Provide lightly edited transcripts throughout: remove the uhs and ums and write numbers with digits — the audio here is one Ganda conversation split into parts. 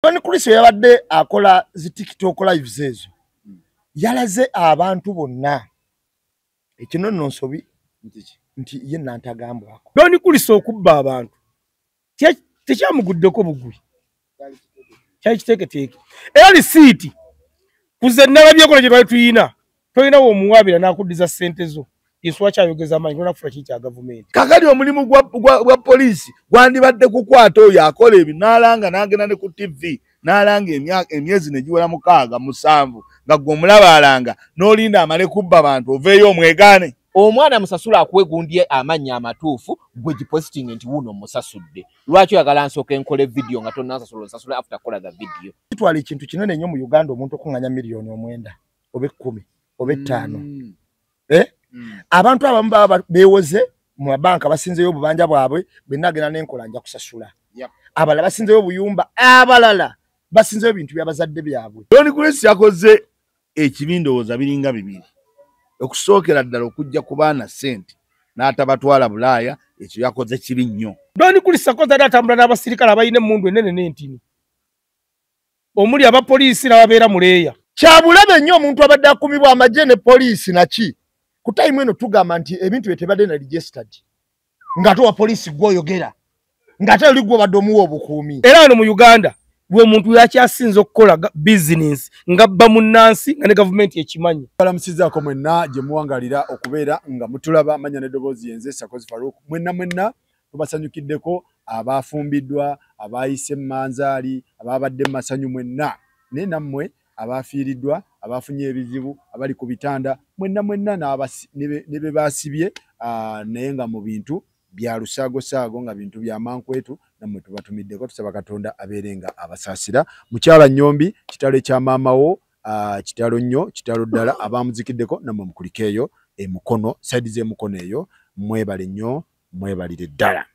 Tony Kristo yabadde akola zi TikTok lives ezo. Yalaze abantu bonna. Ekino nonsobi nti ye nantagambwako. Tony Kristo okubba abantu. Tekyamuguddeko bugwi. Kyali kiteeketeeke. Era lisiiti kuze nalabyekola gye twali tuyina. Toyina omuwabira n'akuddiza ssente zo. Yesu kyayogeza amaanyi ngona kufuna kya gavumenti. Kakati omulimu gwa poliisi gwandibadde kukwata oyo akola ebinaalanga n'agenda ne ku TV n'alanga emyezi ne giwera 6-7 nga gwe omulabalanga n'olinda amale kubba abantu oveeyo omwegaane. Omwana musasula akwegundye amannya amatuufu gwe gipositing nti wuno musasudde. Lwaki oyagala nsooke nkole video nga nsasula after kola the video? Kitwala ekintu kinene nnyo mu Uganda omuntu okunganya miliyoni 9 oba 10 oba 5. Abantu abamu baba bewoze mu banka basinzeyo obubanja bwabwe benagena n'enkola nja kusasula. Abalala basinzeyo obuyumba, abalala basinzeyo ebintu by'abazadde byabwe. Tony Kristo yakoze ekibindowooza biringa bibiri. Okusookera ddala okujja ku baana ssente n'atabatwala Bulaaya, ekyo yakoze kibi nnyo. Tony Kristo akoze atambula n'abasirikale abayina emmundu ennene n'entini. Omuli abapoliisi n'ababeera mu leeya. Kyabulabe nnyo omuntu abadde akumibwa amagye ne poliisi naki. Ku time eno tugamba nti ebintu byetebadde na registered. Ng'ate wa poliisi gw'oyogera. Ng'ate oli gwe badde omuwa obukuumi. Era wano mu Uganda gwe muntu yakyasinze okukola business nga bba munnansi nga ne gavumenti ekimanyi. Balamusizaako mwenna gye muwangalira okubeera nga mutulaba amanya n'eddoboozi yenze Sakozi Farouk. Mwenna tubasanyukiddeko abafumbiddwa, abayise Manzaali, ababadde masanyu mwenna. Ne nammwe abafiiriddwa, abafunye ebizibu, abali ku bitanda, mwenna ne be basibye naye nga mu bintu bya lusaago nga bintu bya mankwetu nammwe tubatumiddeko tusaba Katonda abeerenga abasaasira. Mukyala Nnyombi kitalo ekya maamawo kitalo nnyo kitalo ddala abamuzikiddeko nammwe mukulikeeyo emukono side z'emukono eyo mwebale nnyo mwebalire ddala.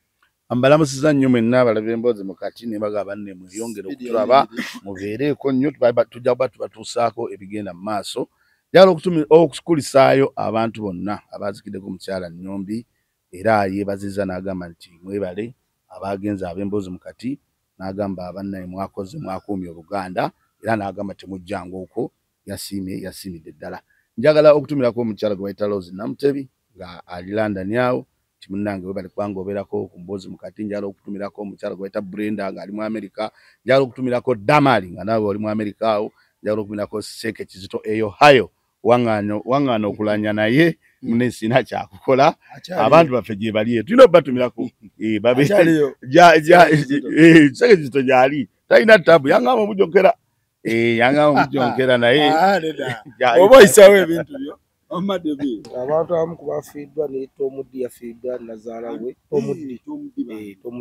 Ambalamusiza nnyo mwenna abalabe emboozi mu kati ne bagaba banne mweyongere okutulaba mubeereeko nnyo tujja kuba tubatuusaako ebigenda mu maaso. Njagala okukulisaayo abantu bonna abazikiddeko mukyala Nnyombi era yeebazizza n'agamba nti mwebale abagenza ab'emboozi mu kati n'agamba abannaye mwakuumye Oluganda era n'agamba temujjanga okwo yasiimidde ddala. Njagala okutumirako omukyala gwe bayita Rose Namutebi nga ali London awo munange webale kubanga obeerako ku mboozi mu kati. Njagala okutumirako omukyala gwe bayita Brenda nga ali mu Amerika. Njagala okutumirako Damali nga nawe oli mu Amerika awo. Njagala okutumirako Seke Kizito Ohio wangano okulanya naye mune sina kyakukola abantu baffe gye baliye tulina obatumirako Seke Kizito gyali talina tabu yangamba mujonkera naye oba oyisawo ebintu byo. Abantu abamu kubafiiddwa ne Tomudi yafiiddwa nazaala we Tomudi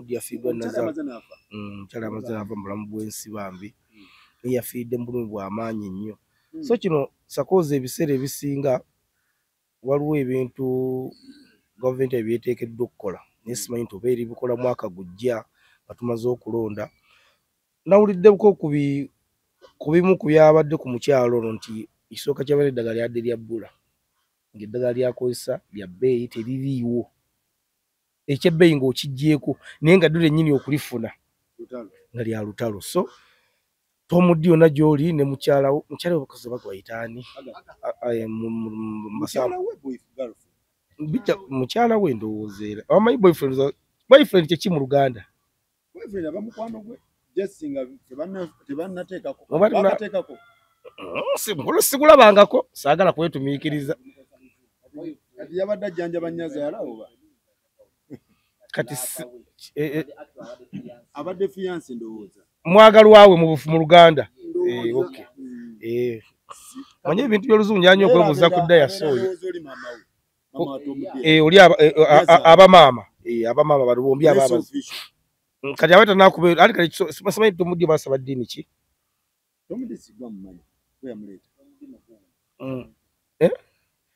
yafiiddwa nazaala mukyala amazina ava mu bulamu bw'ensi bambi yafiidde mu bulumi bw'amaanyi nnyo. So kino Sakozi ebiseera ebisinga waliwo ebintu gavumenti ebyeteekeddwa okukola naye simanyi nti oba eri bikola mwaka gujja nga tumaze okulonda. Nawuliddeko ku bimu ku byabadde ku mukyalo ono nti ekisooka kyabadde eddagala lyadde lya bbula ng'eddagala lyakozesa lya bbeeyi teririiwo ekyebbeeyi ng'okiggyeko naye nga ddyo lyennyini okulifuna nga lya lutalo. So Tomudi yonna gy'oli ne mukyala we bakazi bagwayitaani mukyala we ndowoozeera abamanyi boyfriend kyeki mu Luganda sigulabangako saagala kwetumiikiriza yabadde ajjanjaba nnyazaala oba kati abadde fiancé ndowooza mwagalwawe mu Luganda. Manye ebintu by'oluzungu nyanyo okwebuuza ku dayasi oyo oli abamaama bali bombi ababazi kati abata nakubeera ali kati simanyi Tomudi basaba ddiini ki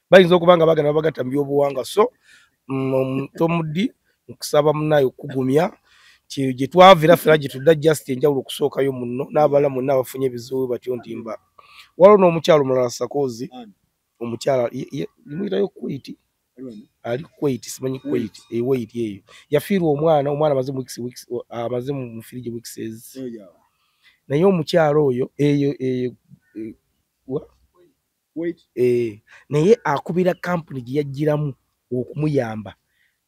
bayinza okuba nga bagenda babagatta mu byobuwangwa. So Tomudi nkusaba munnaye okugumya gye twavira ffera gye tudda just enjawulo okusookayo munno n'abalala mwenna abafunye ebizibu batyo ntimba. Waliwo n'omukyalo mulala Sakozi omukyala muyitayo Kuwaiti ali Kuwaiti simanyi Kuwaiti Kuwaiti eyo yafiirwa omwana amaze mu mufiriji weeks naye omukyalo oyo naye akubira kampuni gye yajjiramu okumuyamba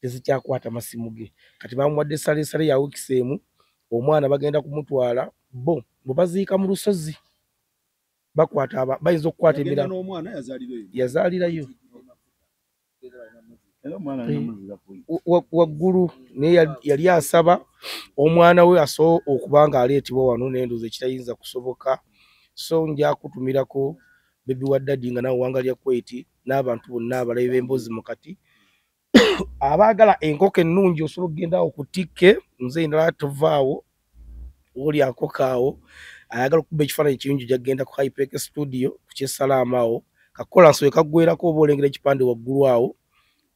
tezikyakwata masimu ge kati bamuwadde salesale ya wiikisi emu omwana bagenda kumutwala bo baziika mu lusozi bakwata bayinza okukwata emirala yazaalirayo waggulu naye yali asaba omwana we asobola okuba nga aleetibwa wano n'endoozi ekitayinza kusoboka so nja kutumirako bebi wa daddy nga nawe wangalya kweti n'abantu bonna abalabe b'emboozi mu kati abaagala enkoko ennungi osobola okugenda okutikke nze ndala tuvaawo oli ankoko awo ayagala okuba ekifaananyi kirungi gyagenda ku Hypec studio ku kyesalaama awo kakolanso we kaggwerako oba olengera ekipande waggulu awo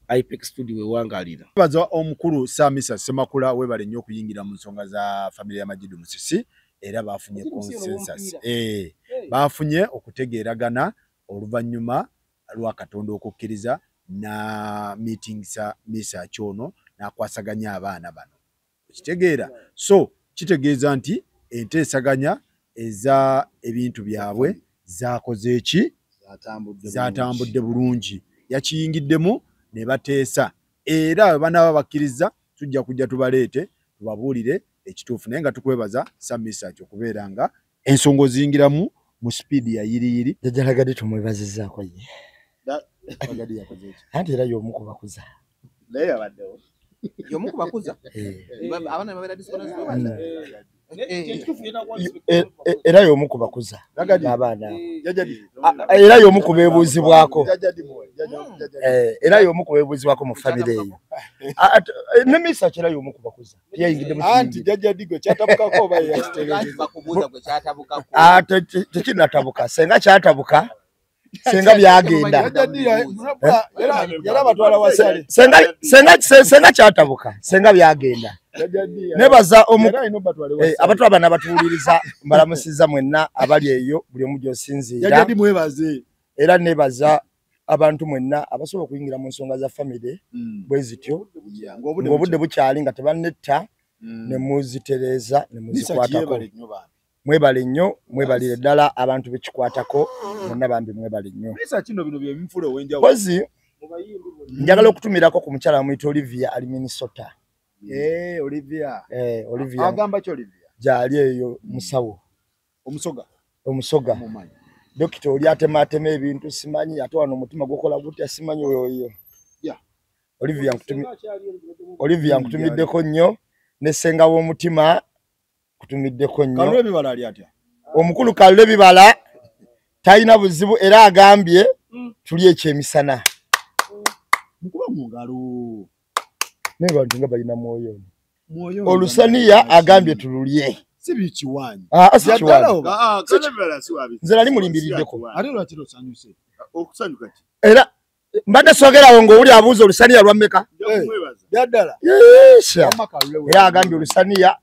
Hypec studio wewangalira. Baza omukulu Samisa Semakula webale nnyo okuyingira mu nsonga za family ya Majidu Musisi era bafunye consensus. Bafunye okutegeeragana oluvannyuma lwa Katonda okukkiriza na meetings Misa Chono n'akwasaganya abaana bano. Kitegeera so kitegeeza nti enteesaganya eza ebintu byabwe zakoze eki zatambudde bulungi yakiyingiddemu ne bateesa era banaba bakkiriza tujja kujja tubaleete tubabuulire ekituufu naye nga tukwebaza Samisa kyo kubeera nga ensonga zingiramu mu speed ya yiriyiri jajalagadde tumwebazizaako ye anti era y'omu ku bakuza naye abaddewo y'omu ku bakuza abaana babeera disconnect era y'omu ku bakuza abaana era y'omu ku beebuuzibwako era y'omu ku beebuuzibwako mu famire eyo ne Misa kira y'omu ku bakuza yayingidde mu anti jajja digo kyatabukako oba bakubuuza gwe kyatabukako tekinnatabuka senga kyatabuka senga byagenda era batwala wasale senga kyatabuka senga byagenda nebaza abantu abana batuwuliriza mbalamusiza mwenna abali eyo buli omu gy'osinziira era nebaza abantu mwenna abasobola okuyingira mu nsonga za famire bwe zityo ng'obudde bukyali nga tebannetta ne muzitereeza ne muzikwatako mwebale nnyo mwebalire ddala abantu bekikwatako bonna bambi mwebale nnyo pozi njagala okutumirako ku mukyala amuyita Olivia ali Minnesota. Olivia agamba ki Olivia gyali eyo musawo omusoga dokita oli atematema ebintu simanyi ate wano omutima gukola gutya simanyi oyo Olivia nkutumiddeko nnyo ne ssenga w'omutima kutumiddeko nnyo omukulu Kalule Ebibala talina buzibu era agambye tuli ekyemisana naye bantu nga balina mwoyo olusaniya agambye tululye sibikiwanyi nze nali mulimbiriddeko era mbadde sogerawo ng'owuli abuuza olusaniya lwammeka yaddala era agambye olusaniya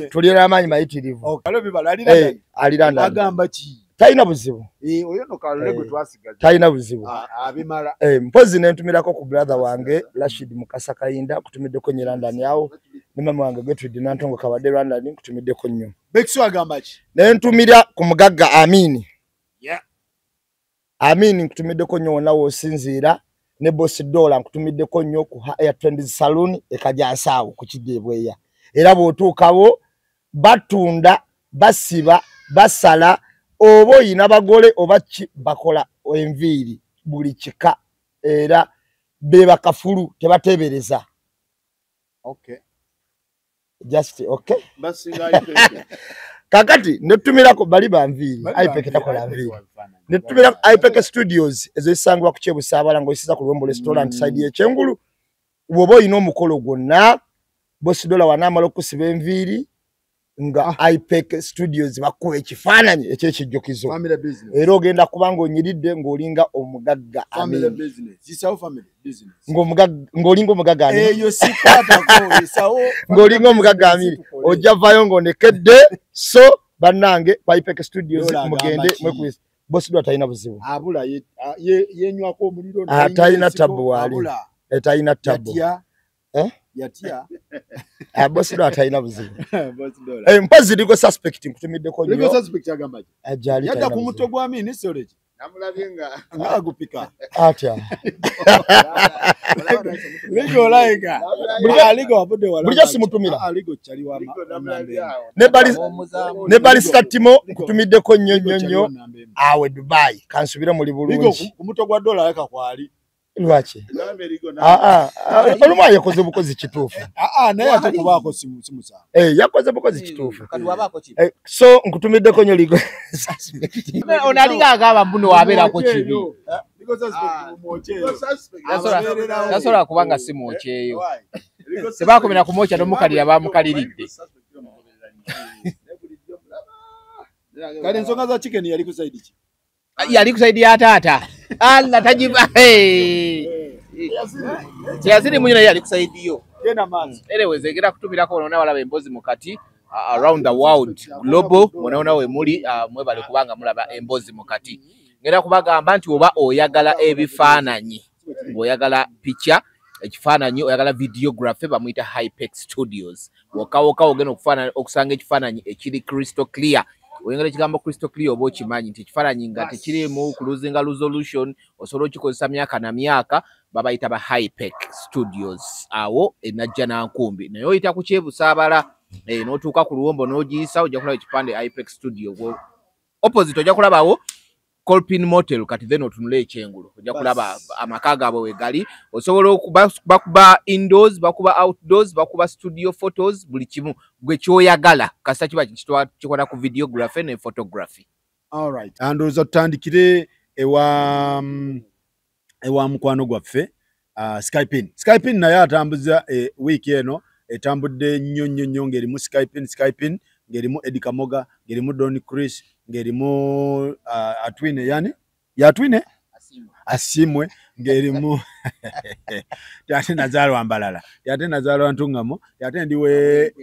tulira amaanyi mayitirivu aliranda talina buzibu talina buzibu mpozi nentumirako ku brother wange Rashid Mukasa Kayinda kutumiddeko nnyo London awo ne mama wange Gertrude Nantongo kabadde London kutumiddeko nnyo nentumira ku mugagga Amini nkutumiddeko nnyo wonna w'osinziira ne Boss Dollar nkutumiddeko nnyo ku Hair Trends Saloon ekajansaawo ku Kidyebweya era bw'otuukawo batunda basiba basala oba oyina bagole oba bakola enviiri buli kika era be bakafulu tebatebereza just okay kakati netumirako bali banviiri Hypec takola nviiri netumira Hypec Studios ezo zisangibwa ku Kyebusaabala ng'oyisiza ku Lwombo Restaurant side y'Ekyengulu woba oyina omukolo gwonna Boss Dollar wanaamala okusiba enviiri nga Hypec Studios bakuwa ekifaananyi ekyekijjukizo era ogenda kubanga onyiridde ng'olinga omugagga ng'olinga omugagga ng'olinga omugagga Amini ojja vayo ng'onekedde so bannange Hypec Studios mugende mwekubisa Boss Dollar talina buzibu yenywako omuliro talina tabu wali talina tabu yatya boss do atayina buzibu boss dollar mpozi liko suspect nkutumiddeko liko nnyo suspect agamba ajali yadda ku mutwe gwa mini storage namulabyenga ngagupika atya ligo like ligo abudde wala bulijjo simutumira ligo chali wa ne bali statimo nkutumiddeko nnyo awe Dubai kansubire muri bulungi ligo ku mutwe gwa dollar yaka kwali lwaki olumu yakoze bukozi kituufu naye ate kubaako simusa yakoze bukozi kituufu so nkutumiddeko nnyo ligo ono alinga agamba mbuno wabeerako kibi tasobola kubanga si mwokyeyo tebakomera kumwokya n'omukalira bamukaliridde kale ensonga za chicken yali ku side ki yali ku side ya taata alla tajiba yazini munyina yali ku side yo genda manzi anyways egera kutumirako ono balaba embozi mukati around the world global munaona we muli mwebale kubanga mulaba embozi mukati ngera kubagamba nti oba oyagala ebifaananyi oyagala picture ekifaananyi oyagala videography bamuyita Hypex Studios wokawoka ogenda okusanga ekifaananyi ekiri crystal clear oyengera ekigambo crystal clear oba okimanyi nti ekifaananyi nga tekirimu kuluzinga resolution osobola okikozesa myaka na myaka babayita ba Hypex Studios awo enajja nankumbi naye oyita ku kyebusaabala n'otuuka ku luwombo n'ogiyisa ojja kulaba ekipande Hypex Studio opposite ojja kulabawo Colpin Motel kati then otunula ekyengulu ojja kulaba amaka gaabwe wegali osobola bakuba indoors bakuba outdoors bakuba studio photos buli kimu gwe kyoyagala kasita kiba kikola ku videography ne photography. All right, andooza tutandikire ewa mukwano gwaffe Skypin naye atambuza week eno etambudde nnyo ng'erimu Skypin ng'erimu Eddie Kamoga ng'erimu Don Chris ng'erimu Atwine yani yatwine asimwe ng'erimu yate Nazaro Ambalala yate Nazaro Ntungamo yate ndiwe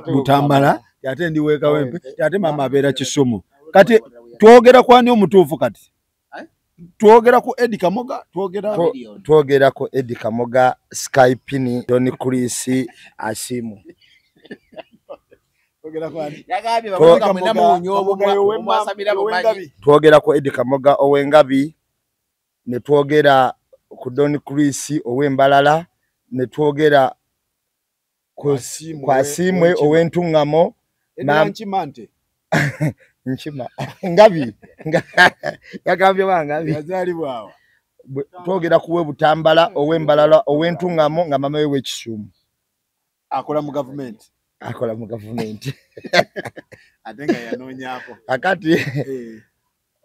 Butambala yate ndiwe Kawempe yate mama abeera Kisumu kati twogera kwani omutuufu kati twogera ku Eddie Kamoga twogera ku Eddie Kamoga Skypini Don Chris asimwe twogera ku Eddie Kamoga Owengabi ne twogera ku Don Chris Owembalala ne twogera ku Asimwe Owentungamo Nchimante Nchima Ngabi yakambye bangabi yazalibwa awo twogera kuwe Butambala Owembalala Owentungamo nga mama we Kisumu akola mu government atenga yanonyako akati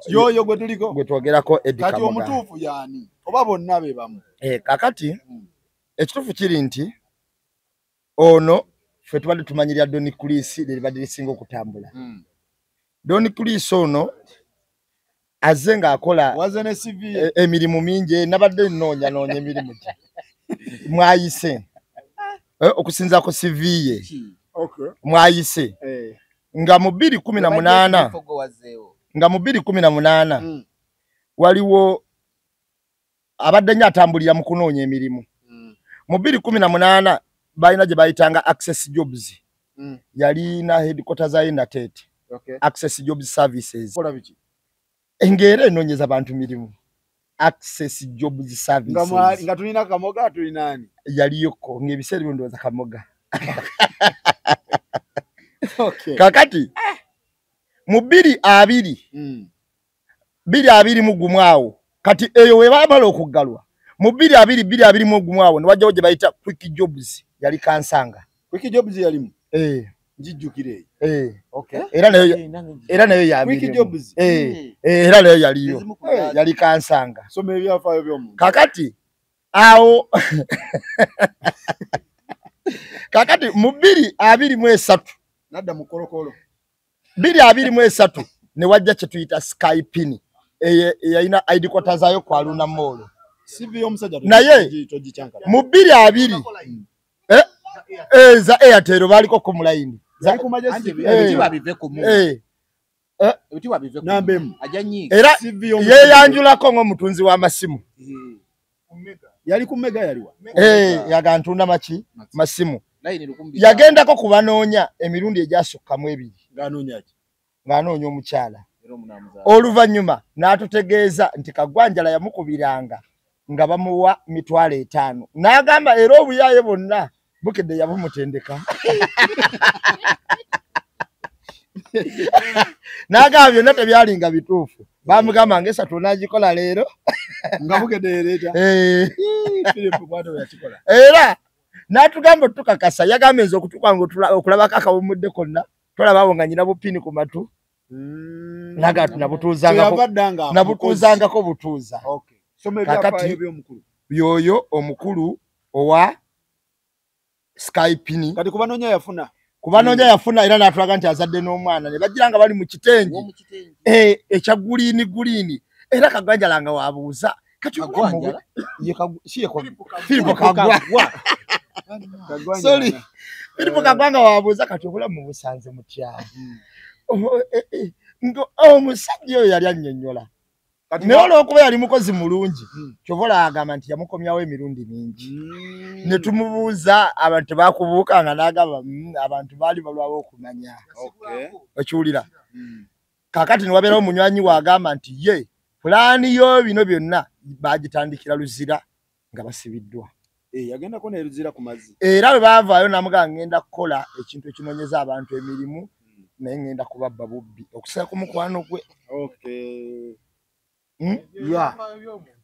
yoyo gwe tuliko gwe twogerako Eddie kati Kamoga omutuufu yani oba bonna be bamu kakati ekituufu kiri nti ono ffe tubadde tumanyirira Don Chris libadde lisinga okutambula Don Chris ono azze ng'akola wazene CV emirimu mingi nabadde nnoonya emirimu mwayise okusinza ku CV ye mwayise nga mu 2018 waliwo abadde nnyo atambulira mu kunoonya emirimu mu 2018 balina gye bayitanga Access Jobs yalina headquarters za Inatet Access Jobs Services engere enoonyeza abantu mirimu Access Jobs Services nga tulina Kamoga tulina ani yaliyoko ng'ebiseera byondooza Kamoga kakati mu 2020 mu gumwawo kati eyo we baamala okuggalwa mu 2020 mu gumwawo ne wajjawo gye bayita Quick Jobs yali Kansanga Quick Jobs yalimu njijjukire era nayo ya Quick Jobs era nayo yaliyo yali Kansanga soma ebyafaayo by'omuntu kakati awo kakati mu 2023 nadda mu kolokolo 2023 ne wajja kye tuyita Skypini yayina headquarters zayo kwa Luna Mall CV y'omusajja naye mu 2020 za Airtel baliko ku mulaini zali ku majestic era yeyanjulako ng'omutunzi w'amasimu Yali ku mega yaliwa. Yagantunda machi masimu. Line lukumbi. Yagendako kubanoonya emirundi egyasukkamu ebiri. Ng'anoonya ki? Ng'anoonya omukyala. Oluvannyuma n'atutegeeza nti Kagwanjala yamukubiranga nga bamuwa 5,000. N'agamba era obuyaaye bonna bukedde yabumutendeka. N'agamba byonna tebyalinga bituufu. Bamugamba ng'esatu n'agikola leero. Nga bukedde yereeta. Philip bw'ato yakikola. Era n'atugamba tukakasa yagamba enzo okutukwanga okulabako akawumudde konna. Tolabaawo nga nyina bupini ku matu. Nagatu nabutuuzangako butuuza. Kakati yoyo omukulu owa Skypini. Kati kubanoonya yafuna era n'atulaga nti azadde n'omwana ne bajjira nga bali mu kitengi. Ekya guliini. Era Kagwanjala nga wabuuza. Kati Filipo Kagwa. Sorry. Filipo Kagwa nga wabuuza kati obulamu busanze mu kyalo. Omusajja oyo yali annyonnyola. Naye olw'okuba yali mukozi mulungi, Kyovola agamba nti yamukomyawo emirundi mingi. Ne tumubuuza abantu baakubuukanga n'agamba abantu baali balwawo okumanya. Okiwulira. Kaakati ne wabeerawo munywanyi w'agamba nti ye pulaani yo bino byonna baagitandikira Luzira nga basibiddwa. Yagendako ne Luzira ku mazzi. Era bwe baavaayo n'amugamba ngenda kukola ekintu ekinoonyeza abantu emirimu naye ngenda kubabba bubbi okusinza ku mukwano gwe.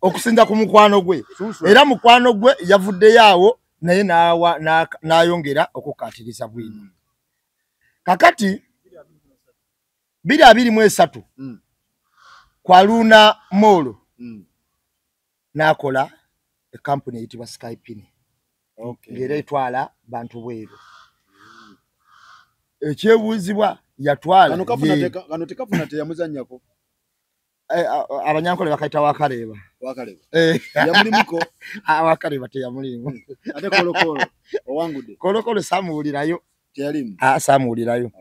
Okusinza ku mukwano gwe. Era mukwano gwe yavuddeyo awo naye n'ayongera okukaatiriza bwino. Kakati 2023 kwa Luna Mall n'akola ekampuni eyitibwa Skypini. Ng'era etwala bantu bweru. Ekyebuuzibwa yatwala kano tekafuna teyamuzannyako. Abanyankole bakaita Wakaleba. Yamulimuko. Wakaleba teyamulimu. Ate Kolokolo owangudde. Kolokolo samuwulirayo. Teyalimu. Samuwulirayo.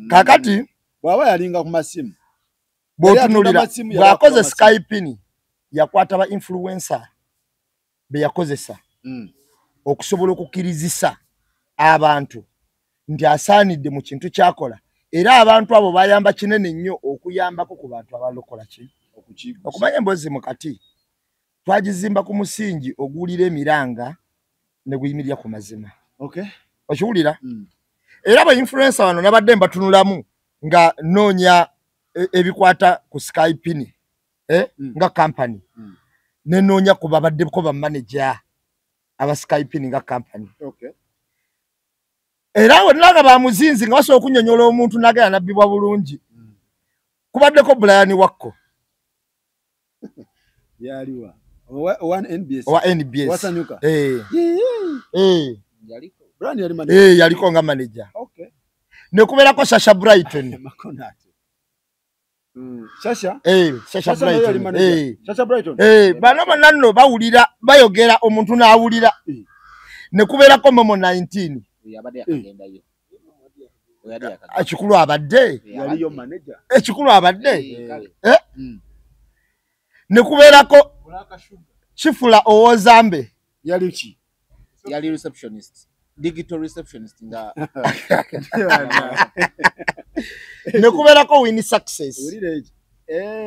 Kakati bw'aba yalinga ku masimu. Bw'otunulira bw'akoze Skypini yakwata ba influencer be yakozesa okusobola okukirizisa abantu nti asaanidde mu kintu kyakola. Era abantu abo bayamba kinene nnyo okuyambako ku bantu abalokola ki okumanya emboozi mu kati twagizimba ku musingi oguwulira emiranga ne guyimirira ku mazima. Okiwulira. Era aba influencer wano nabadde mbatunulamu nga noonya ebikwata ku Skypini nga company ne noonya ku babaddeko ba manager aba Skypini nga company. Era wenaga bamuzinzi nga basobola okunnyonnyola omuntu nagala nabbibwa bulungi. Kubaddeko Brian Wakko. Yaliwa. Owa NBS. Wasanyuka. Brian yali manager. Yaliko nga manager. Ne kubeerako Sasha Brighton. Sasha Brighton. Sasha Brighton. Bano bannanno bawulira bayogera omuntu n'awulira. Ne kubeerako Momo 19. Yabadde akagendayo. Ekikulu abadde. Yaliyo manager. Ekikulu abadde. Ne kubeerako Kifula Owozambe. Yali ki? Yali receptionist. Digital receptionist nga. Ne kubeerako Winnie Success.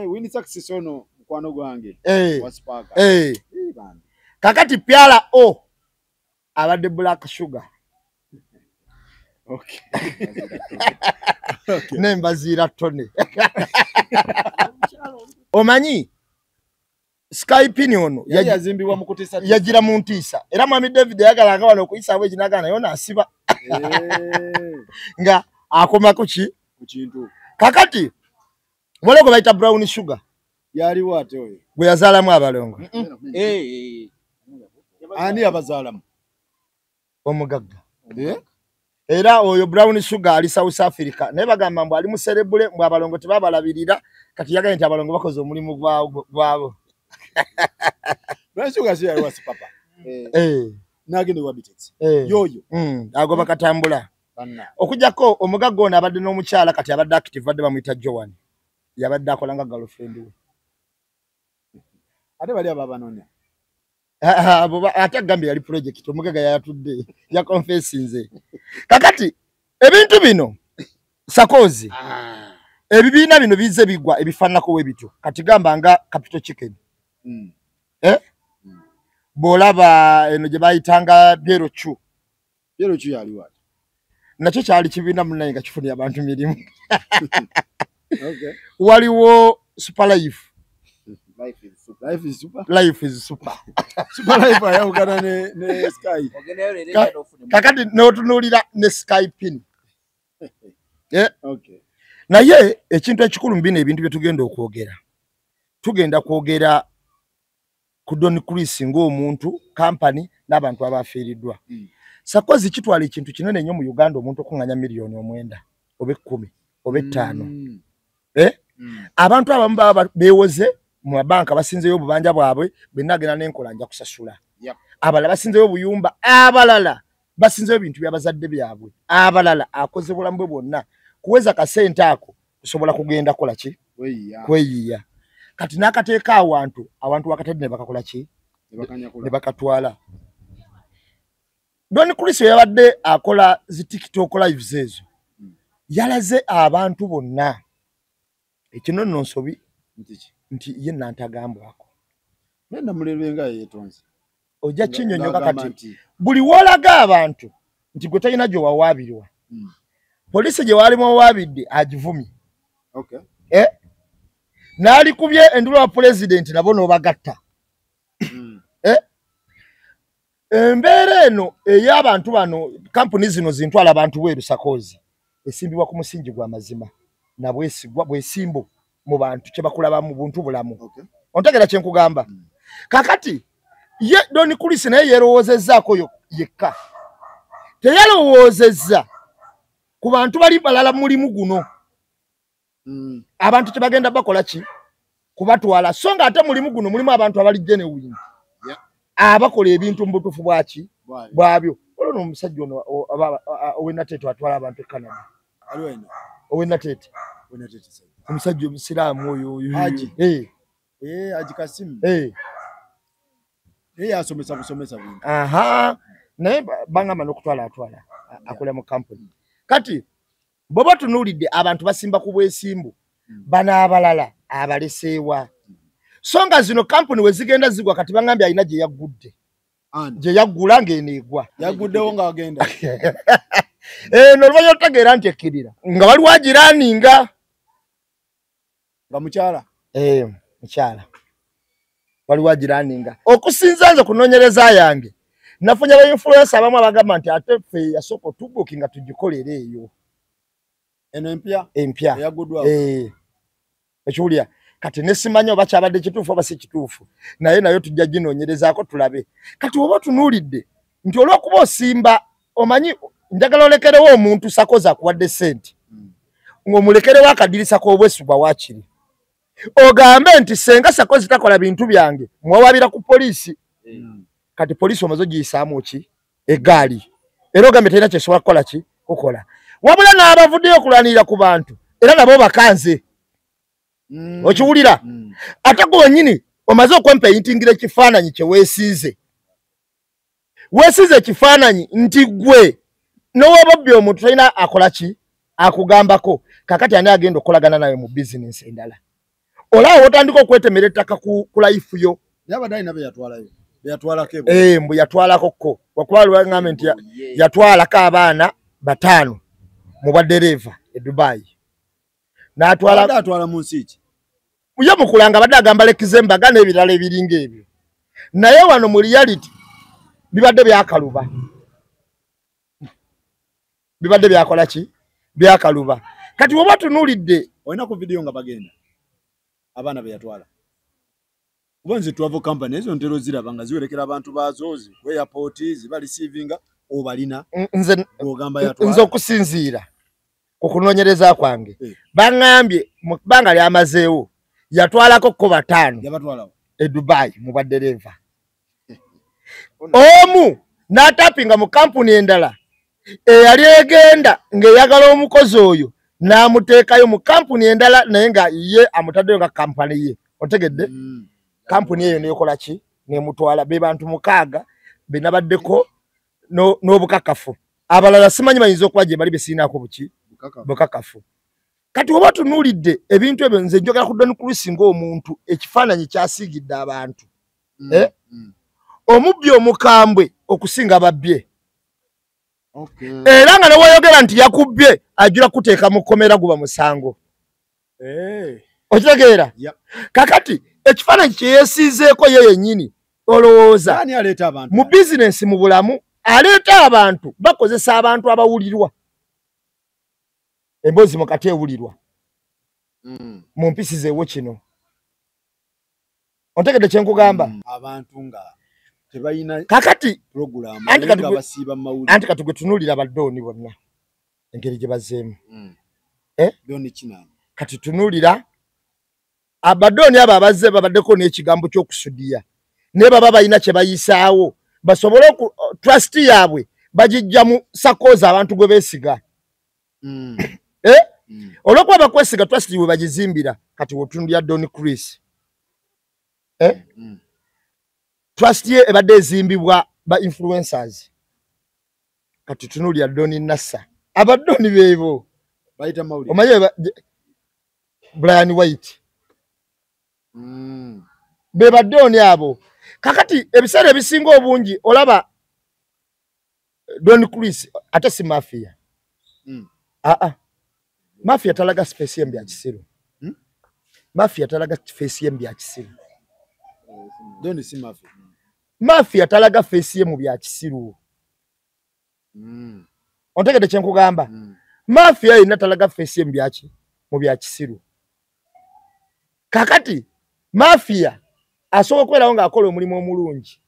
Winnie Success ono mukwano gwange. Wasparka. Kakati Pyala O abadde Black Sugar. Nembaziira Tone. Omanyi Skypini ono yazimbibwa mu kutisa yagira mu ntiisa. Era Mwami David yagalanga wano okuyisa bwe kinagana yona asiba. Nga akomako ki ku kintu. Kakati Moloko bayita Brown Sugar. Yali wate oyo. Bwe yazaalamu abalongo. Ani abazaalamu? Omugagga. Era oyo Brown Sugar ali South Africa. Naye bagamba mbu ali mu cerebule mbu abalongo tebabalabirira kati yagaye nti abalongo bakoze omulimu gwabo. Brown Sugar si yali wasi papa. Nagende wabitetse. Yoyo. Agoba katambula. Okujjako omugagga ono abadde n'omukyala kati abadde active badde bamuyita Joan. Yabadde akola nga girlfriend we. Ate bali ababanoonya. ate gambye yali project omugega yatudde ya confessinze kakati ebintu bino sakozi ebibiina bino bize bigwa ebifanako webityo kati gamba nga capital chicken bolaba eno gye bayitanga byero chu yali wati nakyo kyali kibiina munaye nga kifunira abantu mirimu waliwo super life life is super super life ayawukana ne sky kakati n'otunuulira ne sky pin okay naye ekintu ekikulu mu bino ebintu bye tugenda kwogera ku Don Chris ng'omuntu company n'abantu abafiiriddwa sakozi kitwala ekintu kinene nnyo mu Uganda omuntu okunganya miliyoni 9 oba 10 oba 5 abantu abamu baba beewoze mu mabanka basinzeyo obubanja bwabwe benagena n'enkola nja kusasula abalala basinzeyo obuyumba abalala basinzeyo ebintu by'abazadde byabwe abalala akoze bulamu bwe bwonna kuweza kasente ako kusobola kugenda kola ki kweyiya kati n'akateeka abantu bakatadde ne bakakola ki ne bakatwala Don Chris yabadde akola zi TikTok lives ezo yalaze abantu bonna ekino nno nsobi nti ye nantagambwako nenda mulebenga yetonze ojja kinyonyoka kati buli wolaga abantu nti gwe talina gye wawaabirwa polisi gye walimu wawaabidde agivumye n'alikubye endulu wa president nabo n'obagatta embeera eno ey'abantu bano kampuni zino zintwala abantu bweru sakozi esimbibwa ku musingi gwa mazima na bwesimbo mu bantu kye bakulaba mu buntu bulamu ontegera kye nkugamba kakati ye Don Chris naye yerowoozezzaako yekka teyalowoozezza ku bantu bali balala mulimu guno abantu kye bagenda bakola ki kubatwala so nga ate mulimu guno mulimu abantu abali genuine abakola ebintu mu butuufu bwaki bwabyo olwo omusajja ono owenatete atwala abantu e Canada owenatete omusajja omusiraamu oyo Haji Kasimu asomesa busomesa bintu naye bangamba n'okutwala atwala akola mu company kati boba tunuulidde abantu basimba ku bwesimbu bana abalala abaleseewa so nga zino company we zigenda zigwa kati bangambye alina gye yaggudde gye yaggula ng'eneegwa yagguddewo ng'agenda n'oluvannyuma otegeera nti ekkirira nga waliwo agiraaninga nga mukyala mukyala waliwo agiraaninga okusinza nze kunoonyereza yange nafunye aba influencer abamu abagamba nti ate ffe yasooka otubuki nga tugikolera eyo eno empya eyaguddwawo ekiwulira kati nesimanya oba kyabadde kituufu oba si kituufu nayo tujja ginoonyerezaako tulabe kati oba tunuulidde nti olw'okuba osimba omanyi njagala olekerewo omuntu sakozi akuwadde sente ng'omulekerewo akadirisa k'obwesigwa waakiri ogambe nti senga sakozi takola bintu byange mwawabira ku poliisi kati poliisi omaze ogiyisaamu ki eggaali era ogambe talina kyesobola kukola ki kukola wabula n'abavuddeyo okulwanirira ku bantu era nabo bakanze okiwulira ate gwennyini omaze okwempeyintingira ekifaananyi kye weesiize ekifaananyi nti gwe n'owabobbi omuntu talina akola ki akugambako kakati ani agenda okukolagana nawe mu bizinensi endala olaawo otandika okwetemera ettaka ku life yo yabadde beyatwalako mbu yatwalakokko wakuba lwaŋŋambe nti yatwalako abaana 5 mu baddereeva e Dubai n'atwala mu nsi ki ye mukulanga badde agamba lekizembaga n'ebirala ebiringa ebyo naye wano mu reality bibadde byakaluba bibadde byakola ki byakaluba kati woba tunuulidde olina ku vidiyo nga bagenda abaana beyatwala kuba nze travel company ezo ntero ziraba nga ziwerekera abantu baazo ku airport ziba receivinga obalina nze okusinziira ku kunoonyereza kwange baŋŋambye mu bbanga lyamazeewo yatwalako ko 5 e Dubai mu baddereeva omu n'atapinga mu kampuni endala eyali egenda ng'eyagala omukozi oyo n'amuteekayo mu kampuni endala naye nga ye amutaddeyo nga kampani ye otegedde kampuni eyo neekola ki ne mutwala be bantu mukaaga be nabaddeko n'obukakafu abalala simanyi bayinza okuba gye bali besinaako buki bukakafu kati oba tunuulidde ebintu ebyo nze njogera ku Don Chris ng'omuntu ekifaananyi kyasiigidde abantu omubbi omukambwe okusinga babbye era nga newayogera nti yakubbye ajula kuteeka mu kkomera guba musango okitegeera kakati ekifaananyi kye yeesiizeeko ye yennyini olowooza mu bizinensi mu bulamu aleeta abantu bakozesa abantu abawulirwa emboozi mu kati ewulirwa mu mpisi zeewo kino ontegedde kye nkugamba abantu nga tebayina kakati program anti kati gwe tunuulira baddooni bonna engeri gye bazeemu kati tunuulira abaddooni abo abazze babaddeko n'ekigambo ky'okusudiya ne baba balina kye bayisaawo basobole trust yaabwe bagijja mu sakoozi abantu gwe beesiga olwokuba bakwesiga trust we bagizimbira kati wotunulira Don Chris trust ye ebadde ezimbibwa ba influencers kati tunuulira Don Nassa abaddooni beebo bayita mawulire omanyi Brian White be baddooni abo kakati ebiseera ebisinga obungi olaba Don Chris ate si mafia mafia talaga space yembi ya kisiru mafia talaga face yembi ya kisiru Don si mafia talaga face yemu bya kisiru ontegede kye nkugamba mafia ina talaga face yembi yaki mu bya kisiru kakati mafia asobola okubeerawo ng'akola omulimu omulungi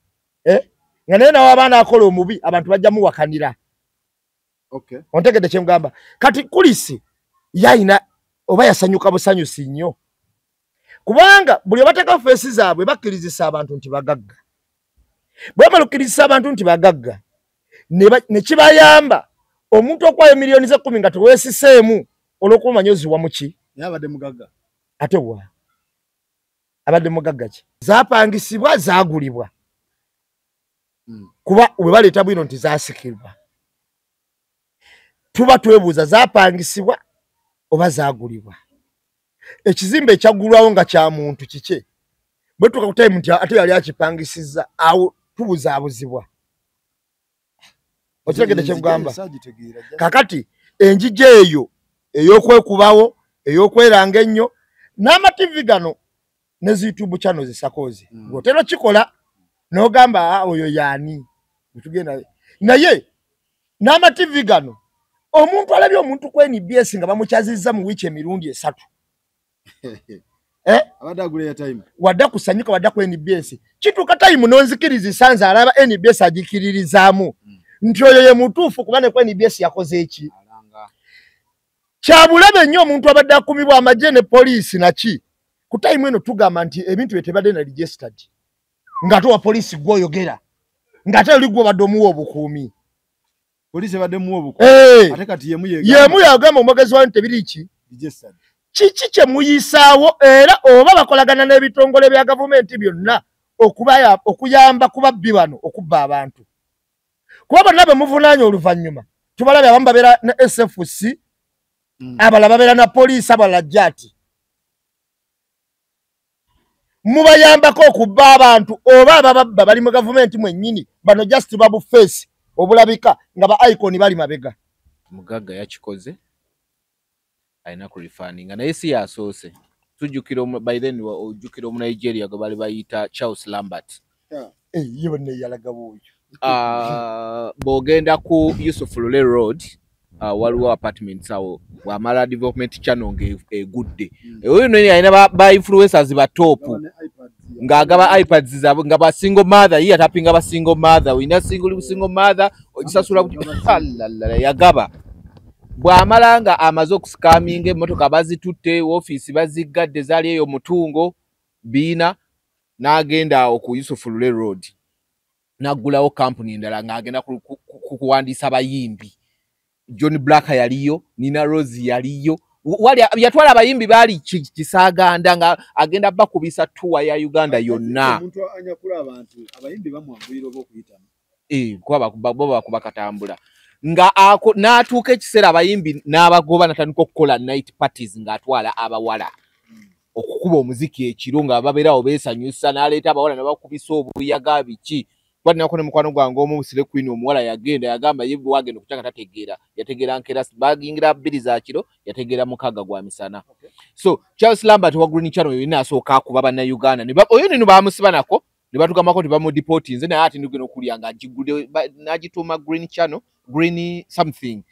nga naye nawe abaana akola omubi abantu bajja muwakanira ontegedde kye mugamba kati Kulisi yayina oba yasanyuka busanyusi nnyo kubanga buli abateeka feesi zaabwe bakkirizisa abantu nti bagagga bwe bamala okkirizisa abantu nti bagagga ne kibayamba omuntu okwayo miliyoni ze 10 nga teweesiseemu olw'okuba manyoziwa mu ki yabadde mugagga ate wa abadde mugagga ki zapangisibwa zaagulibwa kuba we baleeta bwino nti zaasikirwa tuba twebuuza zapangisibwa oba zaagulibwa ekizimbe ekyaggulwawo nga kya muntu kike bwe tuka ku time nti ate yali akipangisizza awo tubuzaabuzibwa okitegedde kye mugamba kakati enjija eyo ey'okwekubawo ey'okweranga ennyo n'amativi gano ne YouTube channel zisakoozi ng'otera kikola n'ogamba oyo yaani tugenda naye n'amativi gano omuntu alabye omuntu ku NBS nga bamukyazizza mu wiiki emirundi 3 abadagule time wadda kusanyuka wadda ku NBS kituuka time nonzikiriza sanza alaba NBS agikiririzaamu nti oyo ye mutuufu kuba ne ku NBS yakoze eki kyabulabe nnyo omuntu abadde akumibwa amagye ne poliisi naki ku time eno tugamba nti ebintu byetebadde na registered ng'ate wa poliisi gw'oyogera ng'ate oli gw'obadde omuwa obukuumi poliisi badde muwa obukuumi ate kati yemu yagamba omwogezi wa tebiri ki registered kiki kye muyisaawo era oba bakolagana n'ebitongole bya gavumenti byonna okuyamba kubabbi bano okubba abantu kuba bonna bemuvunaanya oluvannyuma tubalabye abamu babeera ne SFC abalala babeera na poliisi abalala jati mubayambako okubba abantu oba abababba bali mu gavumenti mwennyini bano just babu face obulabika nga ba icon bali mabega mugagga yakikoze aina ku refaning naye si yasoose tujjukira by then ojjukira mu Nigeria gwe bali bayita Charles Lambert yiwe ne yalaga buyo bogenda ku Yusuf Lule Road waliwo apartments awo wamala development channel ng'egudde oyo nene alina ba influencers ba top ng'agaba iPads zaabwe nga ba single mother ye atapinga ba single mother wina single mother ogisasula yagaba bw'amala nga amaze okusikaminga emmotoka bazitutte office baziggadde zaali eyo mutungo biina n'agenda awo ku Yusuf Lule Road n'aggulawo company endala ng'agenda kuwandiisa bayimbi John Black yaliyo, Nina Rose yaliyo, wali yatwala abayimbi bali Kisaganda nga agenda bakubisa tour ya Uganda yonna. Omuntu anyakula abantu abayimbi bamwangulira oba okuyitamu. Bo bakatambula. Nga n'atuuka ekiseera abayimbi n'abagoba natandika okukola night parties ng'atwala abawala okukuba omuziki ekiro nga babeerawo beesanyusa n'aleeta abawala ne bakubisa obuyaga biki. Bwati nako ne mukwano gwange omu Musire Queen omuwala yagenda yagamba ye bwagenda okukyanga tategeera yategeera nkera bagingira 2 za kiro yategeera mukaga gwa misana. So Charles Lambert wa Green Channel yina asooka akuba bana Uganda ne oyo nino bamusiba nako ne batugambako tibamu deporting nze naye ati ndugeno okulyanga agigude n'agituuma Green Channel Green something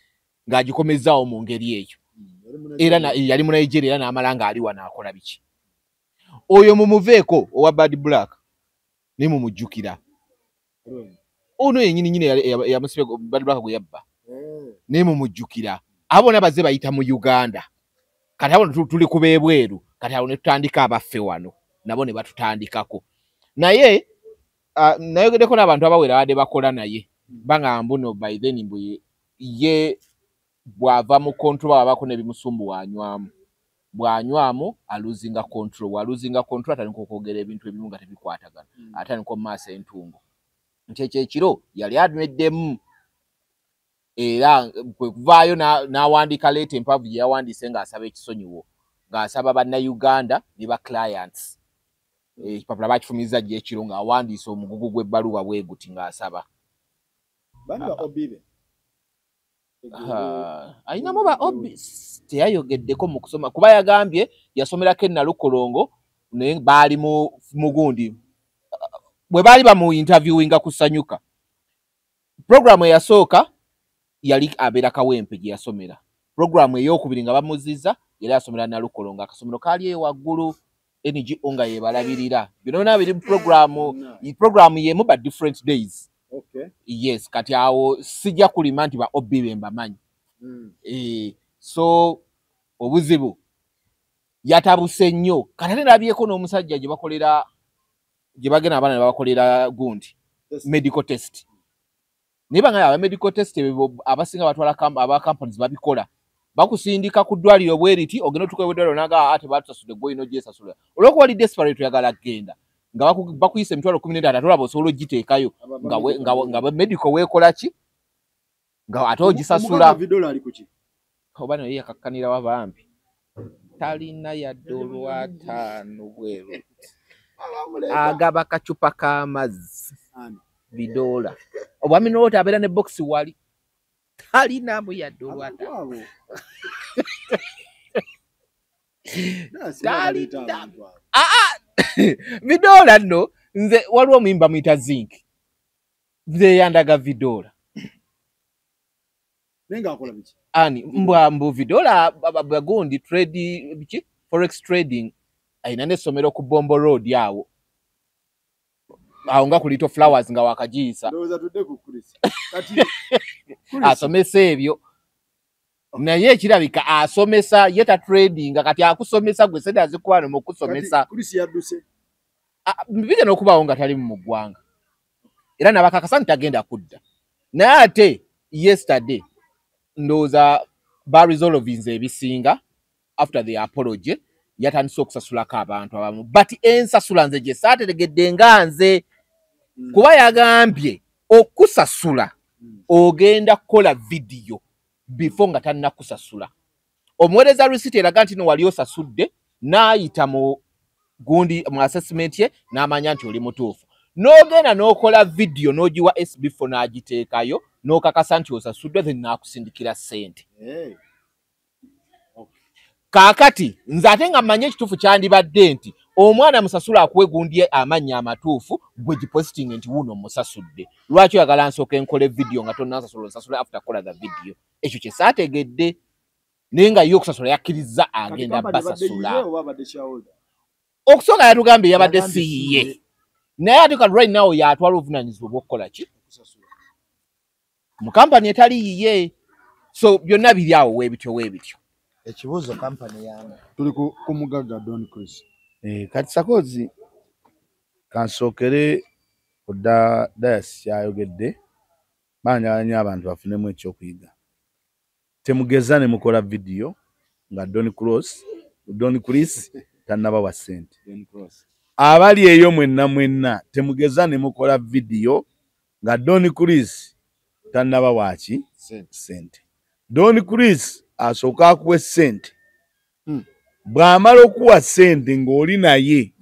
ng'agikomezaawo mu ngeri eyo. Era yali mu Nigeria era n'amala nga ali wano akola biki. Oyo mumuveeko owa Bad Black ne mumujjukira. Ono yenyini yamusibe Bad Black gwe yabba. Ne mumujjukira. Abo nabaze bayita mu Uganda. Kati abo tuli kubeebweru. Kati abo ne tutandika abaffe wano. Nabo ne batutandikako. Naye nayogedeko n'abantu abawera abadde bakola naye. Bangamba no by then mbu ye bwava mu control abako ne bimusumbu bwanywamu aluzinga control atandika okwogera ebintu ebimu nga tebikwatagana atandika omumaaso entungo nti ekiro yali admeddemu era kwevaayo n'awandiika leeta empavu gye yawandiise ng'asaba ekisonyiwo ng'asaba bannayuganda ne ba clients ekipapula bakifumiza gye ekiro ng'awandiise omugugu gw'ebbaluwa bwe guti ng'asaba banga obibe ayinamu ba obis teyayogeddeko mu kusoma kuba yagambye yasomerako Nalukolongo naye baali mugundi bwe baali bamu interviewinga kusanyuka programu eyasooka yali abeera Kawempe gye yasomera programu ey'okubiri nga bamuziza yali asomera Nalukolongo akasomero kaali ewaggulu NGO nga yebalabirira byonna biri programu yemu ba different days. Okay. Yes, kati awo sijja kulima nti ba obibe mbamanyi. So obuzibu yatabuse nnyo kati nalabyeko n'omusajja gye bakolera gye bagenda abaana ne bakolera gundi medical test. Niba nga aba medical test abasinga batwala aba companies babikola bakusindika ku ddwaliro bweriti ogenda tukowe ddwaliro naga ate batusasudde gwe ino gye sasula olwoko wali desperate yagala genda nga bakuyise emitwalo 13 tolaba osobola ogiteekayo nga medical weekola ki nga ate ogisasula oba naye yakakkanira wabambi talina yadde olwataano bweru agaba kacupa k'amazzi bidola obwami n'ota abeera ne box wali talinamu yadde olwataano vidola nno nze waliwo omuyimba muyita Zinc nze yandaga vidola nenga akola biki ani mbu vidola bagundi trade biki forex trading aina n'essomero ku Bombo Road awo nga kulito flowers nga wakajiisa ndoza tudde ku Chris kati asomesa ebyo naye kirabika asomesa yeta trading kati akusomesa gwe senda azikwana mu kusomesa Chris yadduse bige n'okubaawo nga tali mu ggwanga era nabakakasa nti tagenda kudda naye ate yesterday ndowooza baresolvinze ebisinga after the apology yatandise okusasulako abantu abamu but ensasula nze gye saateregedde nga nze kuba yagambye okusasula ogenda kukola vidiyo before nga tannakusasula omuweereza receipt eraga nti no wali osasudde n'ayita mu gundi mu assessment ye n'amanya nti oli mutuufu n'ogenda n'okola vidiyo n'ogiwa SB4 n'agiteekayo n'okakasa nti osasudde then n'akusindikira ssente kaakati nze ate nga mmanye ekituufu kyandibadde nti omwana musasula akuwe gundi amannya amatuufu gwe gipositing nti wuno musasudde lwaki oyagala nsooka enkola vidiyo nga tonnasasula osasula after kola the video ekyo kye saategedde naye nga ye okusasula yakkiriza agenda basasula okusooka yatugambye yabadde siyiye naye ate kati right now yatwala obuvunaanyizibwa bw'okukola ki mu kampani etali yiye so byonna biri awo weebityo ekibuuzo kampani yamu tuli ku mugagga Don Chris kati Sakozi kansookere ku dayasi yayogedde banjagala nnyo abantu bafunemu ekyokuyiga temugeza ne mukola vidiyo nga Don Chris tannaba wa sente. Abali eyo mwenna temugeza ne mukola video nga Don Chris tannaba wachi sente. Don Chris asooka akuwe sente. Bw'amala okuwa sente ng'oli naye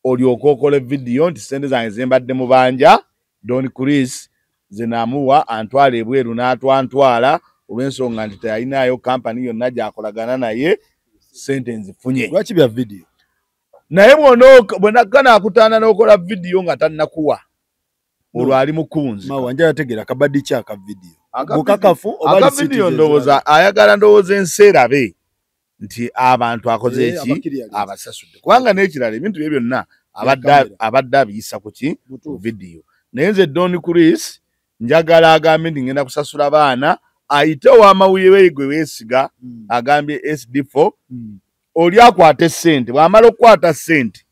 olyoka okola video nti sente zange zembadde mu banja. Don Chris zinaamuwa antwala ebweru n'atwantwala olw'ensonga nti teyalinayo kampani yonna gy'akolagana naye sente nzifunye. Lwaki bya video? Naye bw'onakana akutaana n'okola video nga tannakuwa olwo ali mukunzi. Mawa nja yategera kabaddi ki aka video? Mukakafu oba video ndowooza ayagala ndowooza ensi erabe nti abantu akoze eki abasasudde. Kubanga n'ekirala ebintu bye byonna abadde abiyisa ku ki video. Naye nze Don Chris njagala agambe nti ngenda kusasula baana ayite ow'amawulire we gwe weesiga agambye SD4 oli akwate sente. Bw'amala okukwata sente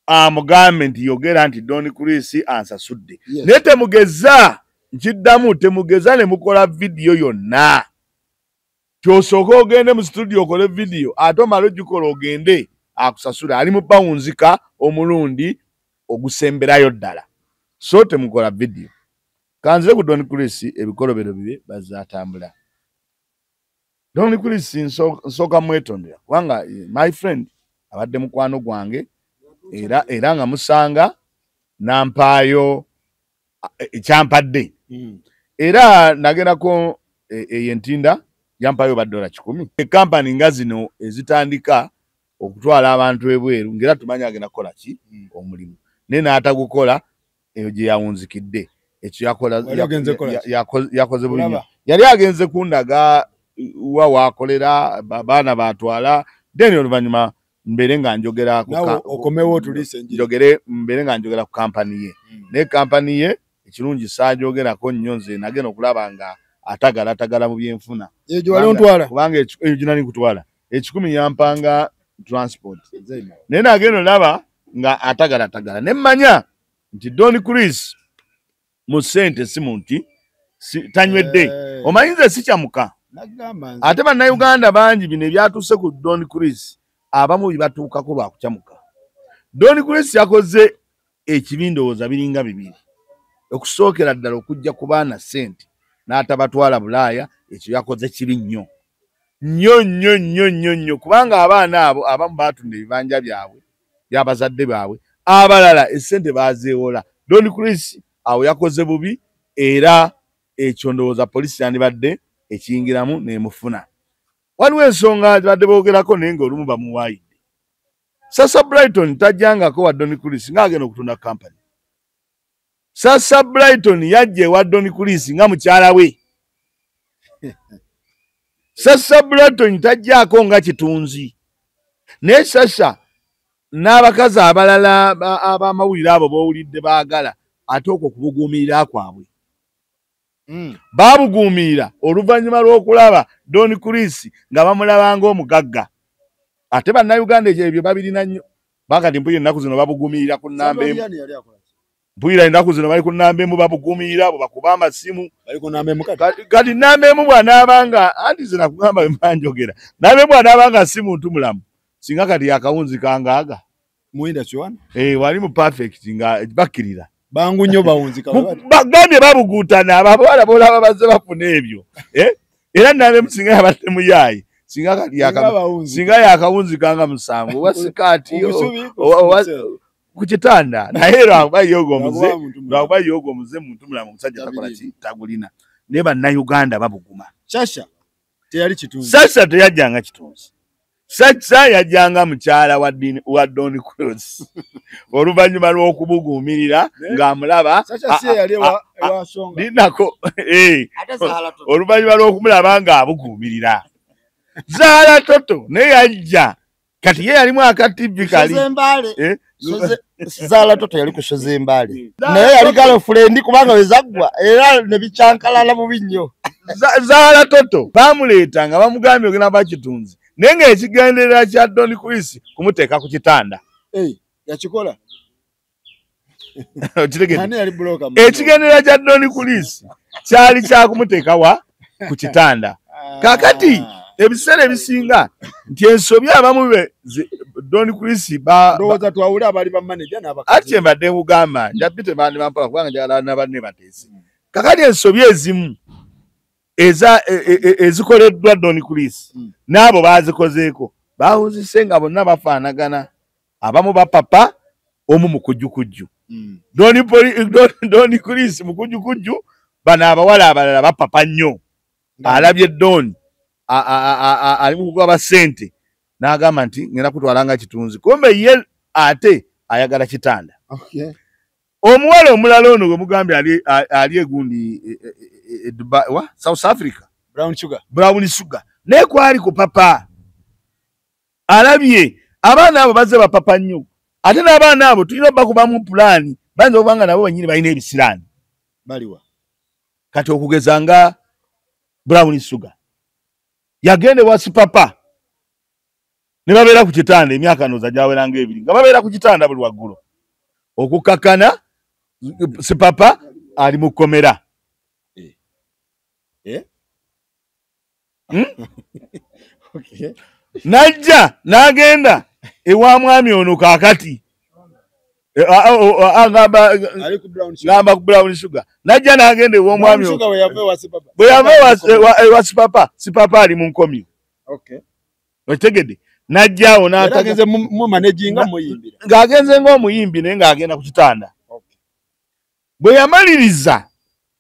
amugambe nti yogera nti Don Chris ansasudde. Naye temugeza nkiddamu temugeza ne mukola video yonna. Kyosooka ogende mu studio okole video ate omala ogikola ogende akusasula ali mu bawunzika omulundi ogusemberayo ddala. So temukola video. Kanzire ku Don Chris ebikolobero bibe bazatambula. Don Chris nsooka mwetondera kubanga my friend abadde mukwano gwange era nga musanga nampaayo ekyampadde. Era nagendako eyentinda yampayo $10. Ekampani nga zino ezitandika okutwala abantu ebweru ngera tumanya agenda kukola ki omulimu. Naye n'atagukola eyo gye yawunzikidde. Ekyo yakoze bulinya. Yali agenze kundaga wa wakolera baana batwala then oluvannyuma mbere nga njogera okomewo tulise njogere mbere nga njogera ku kampani ye. Ne kampani ye ekirungi saajogerako nnyo nze nagenda okulaba nga atagala mu byenfuna. Ejo wali ontwala kubanga eyo ginali kutwala 10 yampanga transport. Naye nagenda olaba nga atagala ne mmanya nti Don Chris mu sente si muntu tanywedde. Omanyize si kyamuka. Ate bannayuganda bangi bino ebyatuuse ku Don Chris abamu bibatuukako lwa kukyamuka. Don Chris yakoze ekibindowooza biringa bibiri. Okusookera ddala okujja ku baana sente n'atabatwala Bulaaya, ekyo yakoze kibi nnyo kubanga abaana abo abamu baatunda ebibanja byabwe by'abazadde baabwe, abalala essente baazeewola. Don Chris awo yakoze bubi era ekyo ndowooza poliisi yandibadde ekiyingiramu n'emufuna. Waliwo ensonga badde boogerako naye ng'olumu bamuwaayidde. Sasa Brighton tajjangako wa Don Chris ng'agenda okutunda kampani. Sasa Brighton yajja ewa Don Chris nga mukyala we. Sasa Brighton tajjaako nga kitunzi. Naye Sasa n'abakazi abalala ab'amawulire abo b'owulidde baagala ate okwo kubuguumirira kwabwe. Baabuguumirira oluvannyuma lw'okulaba Don Chris nga bamulaba ng'omugagga. Ate bannayuganda ebyo babirina nnyo. Bakati mpulira ennaku zino babuguumirira ku nnamba emu. Mpulira ennaku zino bali ku nnamba emu babuguumirira bo bakuba amasimu. Kati nnamba emu bw'anaabanga anti zina kugamba bwe mbanjogera. Nnamba emu bw'anaabanga si muntu mulamu. Singa kati yakawunzi kangaaga. Muinda Chwana? Wali mu perfect nga bakkirira. Bangu nnyo bawunzika bwe. Bagambye babuguutana abawala boolaba bazze bafuna ebyo. Era nnamba emu singa yabadde muyaayi. Singa kati yakawunzi kanga musango wa sikaati ku kitanda naye lwakuba yoga omuze muntu mulamu omusajja takola ki tagulina. Naye bannayuganda babuguma. Sasa teyali kitunzi. Sasa teyajjanga kitunzi. Sasa yajjanga mukyala wa Don Chris. Oluvannyuma lw'okubuguumirira ng'amulaba dinako oluvannyuma lw'okumulaba ng'abuguumirira. Zaala Toto naye yajja kati ye yalimu akativi kali. Zaala Toto yali ku Shozembale. Naye yali girlfriend kubanga wezaggwa era ne bicyankalala bubi nnyo. Zaala Toto baamuleeta nga bamugambye ogenda bakitunzi. Naye ng'ekigenderera kya Don Chris kumuteeka ku kitanda. Yakikola. Ekigenderera kya Don Chris kyali kya kumuteeka wa ku kitanda. Kakati ebiseera ebisinga nti ensobi abamu be Don Chris ndowooza twawule abali ba manager n'abakazi. ati mbadde nkugamba njabite bandi bampaka kubanga njagala nabanne bateesi. Kakati ensobi ezimu ezikoleddwa Don Chris n'abo baazikozeeko baawuzise nga bonna bafaanagana, abamu bapapa omu mukujjukujju. Don Chris mukujjukujju, bano abawala abalala bapapa nnyo. Alabye Don ali mu kugaba ssente n'agamba nti ngenda kutwalanga kitunzi, kumbe ye ate ayagala kitanda. Omuwala omulala ono gwe mugambye ali egundi Dubai, South Africa, Brown Sugar naye kwali ku papa. Alabye abaana abo bazze bapapa nnyo, ate n'abaana abo tulina bakubamu pulaani bayinza okubanga nabo bennyini balina ebisiraani baliwa. Kati okugeza nga Brown Sugar yagende wa sipapa ne babeera ku kitanda emyaka noza gyaweranga 2 nga babeera ku kitanda buli waggulu okukakana sipapa ali mu kkomera. Najja n'agenda ewa mwami ono kaakati gamba ku Brown Sugar, najja n'agenda ewa mwami ono bwe yava ewa sipapa, sipapa ali mu nkomyo. Otegedde najjaawo n'atagenze mu managing muyimbira ng'agenze ng'omuyimbi naye ng'agenda ku kitanda. Bwe yamaliriza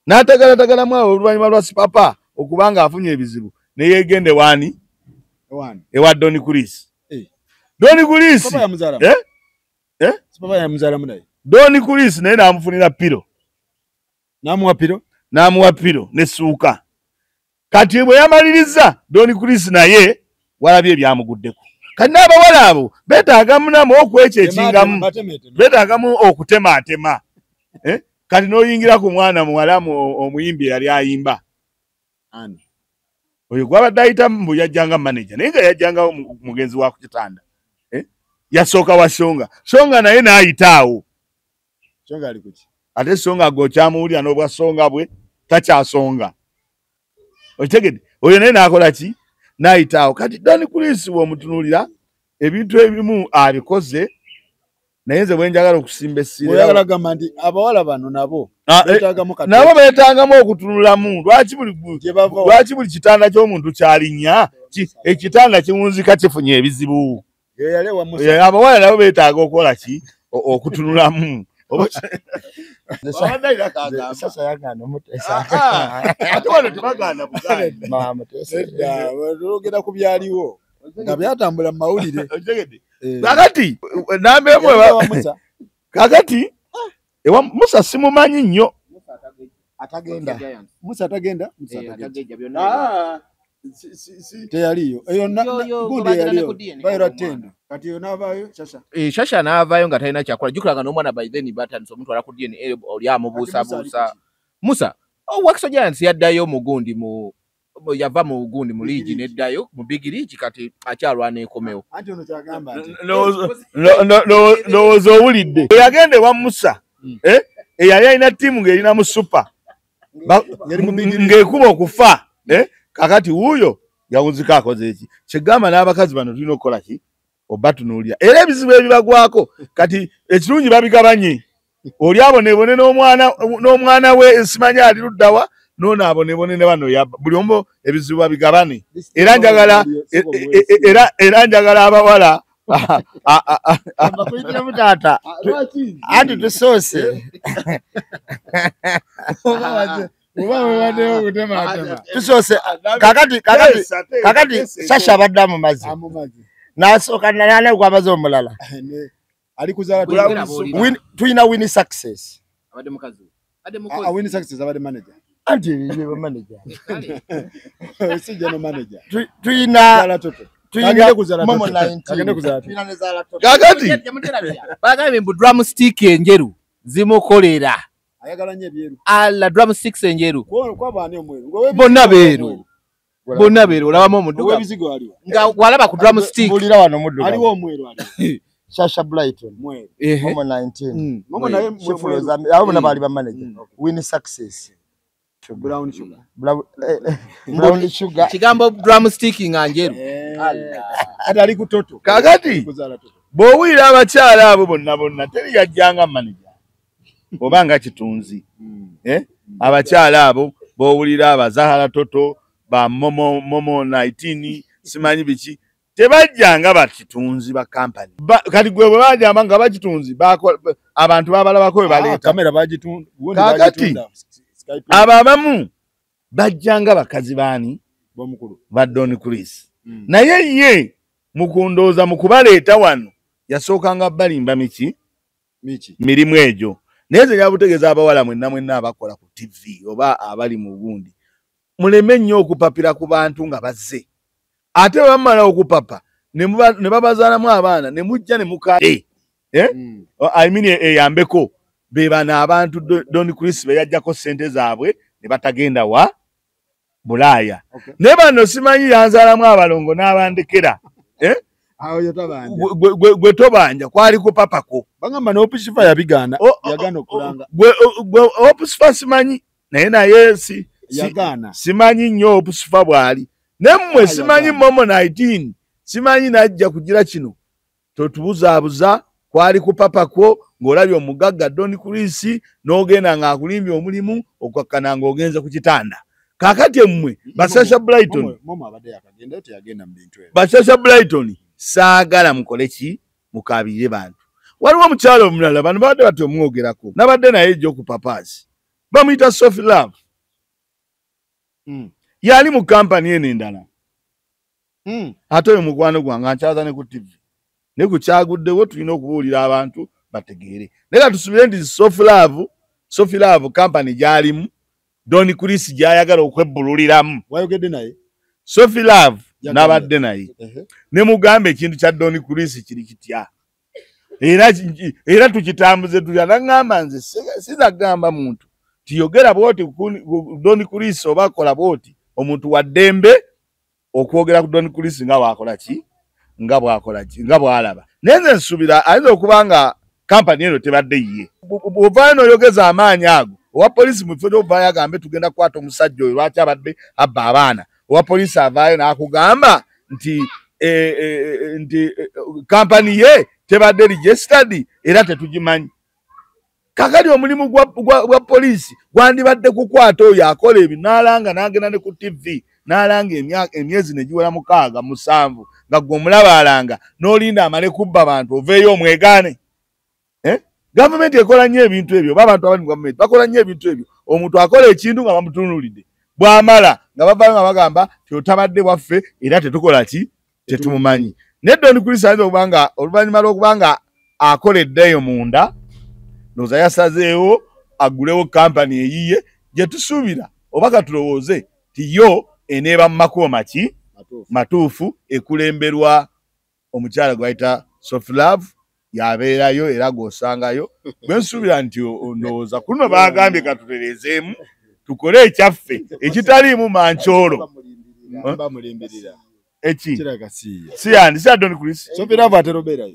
n'atagalatagalamu awo oluvannyuma lwa sipapa okubanga afunye ebizibu ne yeegende waani ewa Don Chris. Don Chris sipapa yamuzala munaye. Don Chris naye n'amufunira piro, n'amuwa piro n'essuuka. Kati bwe yamaliriza Don Chris naye walabye ebyamuguddeko. Kati n'abawala abo beetaagamu namu okwekyekingamu, beetaagamu okutemaatema. Kati n'oyingira ku mwana muwala omuyimbi eyali ayimba oyo gwabadde ayita mbu yajjanga manager naye nga yajjanga mugenzi wa ku kitanda. Yasooka wa Songa naye n'ayitaawo. Ate Songa g'okyamuwulira n'obwa Songa bwe takyasonga. Okitegedde oyo naye n'akola ki? N'ayitaawo. Kati Don Chris bw'omutunuulira ebintu ebimu abikoze naye nze bwe njagala okusimba essira. Oyagala gamba nti abawala bano nabo beetaagamu okutunulamu. Lwaki buli kitanda ky'omuntu kyalinnya? Ekitanda kiwunzika kifunye ebizibu. Abawala nabo beetaaga okukola ki? Okutunulamu. Ate wano tebagaana Buganda. Olwogera ku byaliwo nga byatambula mu mawulire. Kakati nambeemu kakati ewa Musa simumanyi nnyo. Musa atagenda teyaliyo eyo gundi yaliyo bayira tendo. Kati yo n'avaayo Shasha n'avaayo nga talina kyakola. Jjukiranga n'omwana by then batandise omutwala ku DNA oli amubuusabuusa. Musa Wakiso Giants yaddayo mu gundi yava mu gundi mu liigi neddayo mu big league kati akyalwana ekomewo. Anti ono kyagamba nti ndowooza owulidde yagenda ewa Musa eyali alina ttiimu ng'erina mu super ng'ekuba okufa. Kakati wuuyo yawunzika akoze eki kyegamba n'abakazi bano tulina okukola ki? Obatunuulira era ebizibu ebibagwako kati ekirungi babigabanye. Oli abonebone n'omwana we simanyi ali luddawa noono abonebone ne bano buli omu ebizibu babigabane. Era njagala abawala Bakuyitira mutaata anti tusoose tusoose kakati Sasha abadde mu mazzi n'asooka nane gw'amaze omulala ali kuzaala tulina Winnie Success. Winnie Success abadde manager anti ye manager si general manager. Tulina Momo 19 kakati bagambye mbu drumstick enjeru zimukolera ayagala nnyo ebyeru ala drumsticks enjeru kwa baani omweru bonna beeru olabamu omuddugavu w'ebizigo aliwo nga walaba ku drumstick bulira wano omuddugavu aliwo omweru aliwo Shasha Brighton mweru Momo 19 Momo naye abo bonna baali ba manager. Winnie Success Brown sugar. Brown sugar. Kigambo drumstick nga njeru. Ati ali kutoto. Kakati bw'owulira abakyala abo bonna teri yajjanga manager obanga kitunzi. Abakyala abo bw'owulira abazahara toto ba momo 19 simanyi biki tebajjanga bakitunzi ba company. Kati gwe bwe bajjamba nga bakitunzi abantu babalabako we baleeta kamera bagitunda. Kakati abo abamu bajjanga bakazi baani bomukulu ba Don Chris. Naye ye mukundooza mukubaleeta wano yasookanga balimba miki mirimu egyo. Naye ze yabutegeeza abawala mwenna abakola ku TV oba abali mu bundi muleme nnyo okupapira ku bantu nga bazze. Ate bamala okupapa ne babazaalamu abaana ne mujja ne mukale I mean eyambeko bebana abantu Don Chris be yajjako ssente zaabwe ne batagenda wa Bulaaya. Ne bano simanyi yanzaalamu abalongo n'abandekera awo yotabanja gwe tobanja kwali ku papako bangamba n'opishifa yabigana yagana okulanga gwe opishifa simanyi naye yagana simanyi nnyo opishifa bwali nemmwe simanyi momo 19 simanyi najja kugira kino totubuzaabuza kwali ku papako ng'olabye omugagga Don Chris n'ogenda ng'akulimbye omulimu okakkana ng'ogenze ku kitanda. Kakati emmwe Basasha Brighton momo abadde yakagenda yagenda mu bintu ebyo. Basasha Brighton saagala mukole ki mukabire bantu. Waliwo omukyalo omulala bano babadde bati omwogerako nabadde naye ejjo ku papazi bamuyita Sophie Love. Yali mu kampani eno endala ate oyo mukwano gwange ankyaza ne ku TV ne ku kyaguddewo tulina okubuulira abantu bategeere. Naye ka tusubire nti Sophie Love kampani gy'alimu Don Chris gy'ayagala okwebbululiramu. Wayogedde naye Sophie Love nabadde naye ne mugamba ekintu kya Don Chris kiri kitya era tukitambuze tulya nangamba nze sinagamba muntu tiyogera bwoti Don Chris oba kola bwoti omuntu wa ddembe okwogera ku Don Chris nga bwakola ki nga bwakola ki nga bwalaba. Nenze nsubira ayinza okubanga kampani eno tebadde yiye bwovaayo n'oyogeza amaanyi ago owa polisi mufedo ovaayo agambe tugenda kukwata omusajja oyo lwaki abadde abba abaana owa polisi avaayo n'akugamba nti kampani ye tebadde registered era tetugimanyi. Kakati omulimu gwa polisi gwandibadde kukwata oyo akola ebyo n'alanga n'agenda ne ku TV n'alanga emyezi ne giwera 6 7 nga gwe omulaba alanga n'olinda amale kubba abantu oveeyo omwegaane. Gavumenti ekola nnyo ebintu ebyo abantu abali mu gavumenti bakola nnyo ebintu ebyo. Omuntu akola ekintu nga bamutunuulidde bw'amala nga bavaayo nga bagamba tyotabadde waffe era tetukola ki tetumumanyi. Ne Don Chris ayinza okubanga oluvannyuma lw'okubanga akoleddeyo munda noza yasazeewo agulewo kampani eyiye gye tusuubira oba katulowooze ti yo eneeba mu makubo matuufu ekulemberwa omukyala gwayita Sophie Love yabeerayo era gwosangayo bwe nsuubira nti ndowooza kuno baagambye katutereezeemu tukole ekyaffe ekitaliimu mancoolo eki siyandi siya Don Chris Sophie Love ateroberayo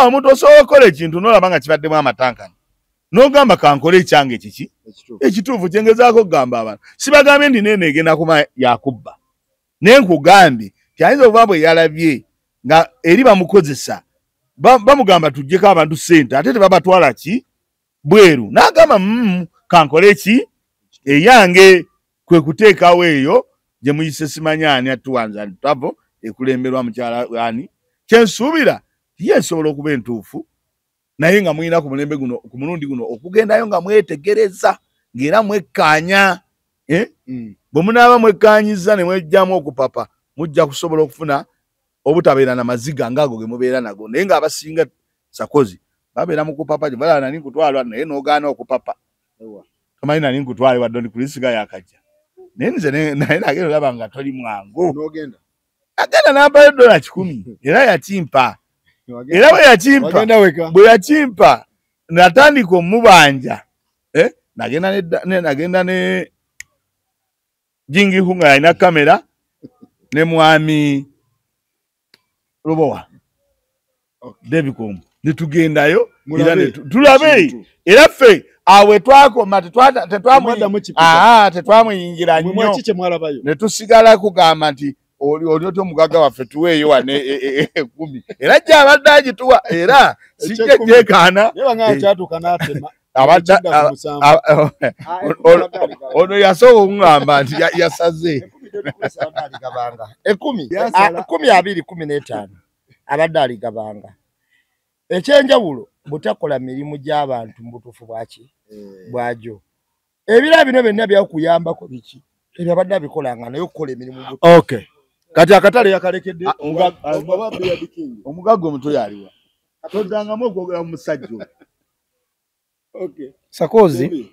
omuntu osobola okukola ekintu n'olaba nga kibaddemu amatankana n'ogamba kankole ekyange kiki ekituufu kyengezaako okugamba abantu sibagambye ndi neeno egenda kuma yakubba naye nkugambye kyayinza okuba bwe yalabye nga eri bamukozesa bamugamba tuggyeko abantu ssente ate tebabatwala ki bweru n'agamba kankole ki eyange kwe kuteekawo eyo gye muyise simanyaani atuwanza tavo ekulemberwa mukyala ani kyensuubira ye esobola okuba entuufu naye nga muyina ku mulembe guno ku mulundi guno okugendayo nga mwetegereza ng'era mwekkaanya bwe munaaba mwekkaanyiza ne mwejjamu okupapa mujja kusobola okufuna obutabeera na maziga ngaago ge mubeera nago. Naye ng'abasinga sakozi babeera mu kupapa gye balaba nani nkutwalwa naye n'ogaana okupapa tomanyi nani nkutwale wa Don Chris ga yakajja naye nze naye nagenda olaba nga toli mwangu agenda n'ampayo $10 era yakimpa era bwe yakimpa natandika omubanja nagenda ne Jingihu nga yalina kamera ne mwami Lubowa David Kombo netugendayo era tulabe era ffe awe twakoma tetwamuyingira nnyo ne tusigala kugamba nti oli omugaga waffe tuweeyo wane 10 era gy'abadde agituwa era sijjejjeekaana ono yasooka okuŋŋamba nti yasaze 10-20-15 abadde aligabanga. Ekyenjawulo butakola mirimu gy'abantu mu butuufu bwajo. Ebira bino byonna byakuyambako biki? Ebyo abadde abikolanga naye okukola emirimu. Okay. Kati akatale yakalekedde omugagga omutwe yaliwa. Toddangamu okwogera mu musajja. Okay. Sakozi.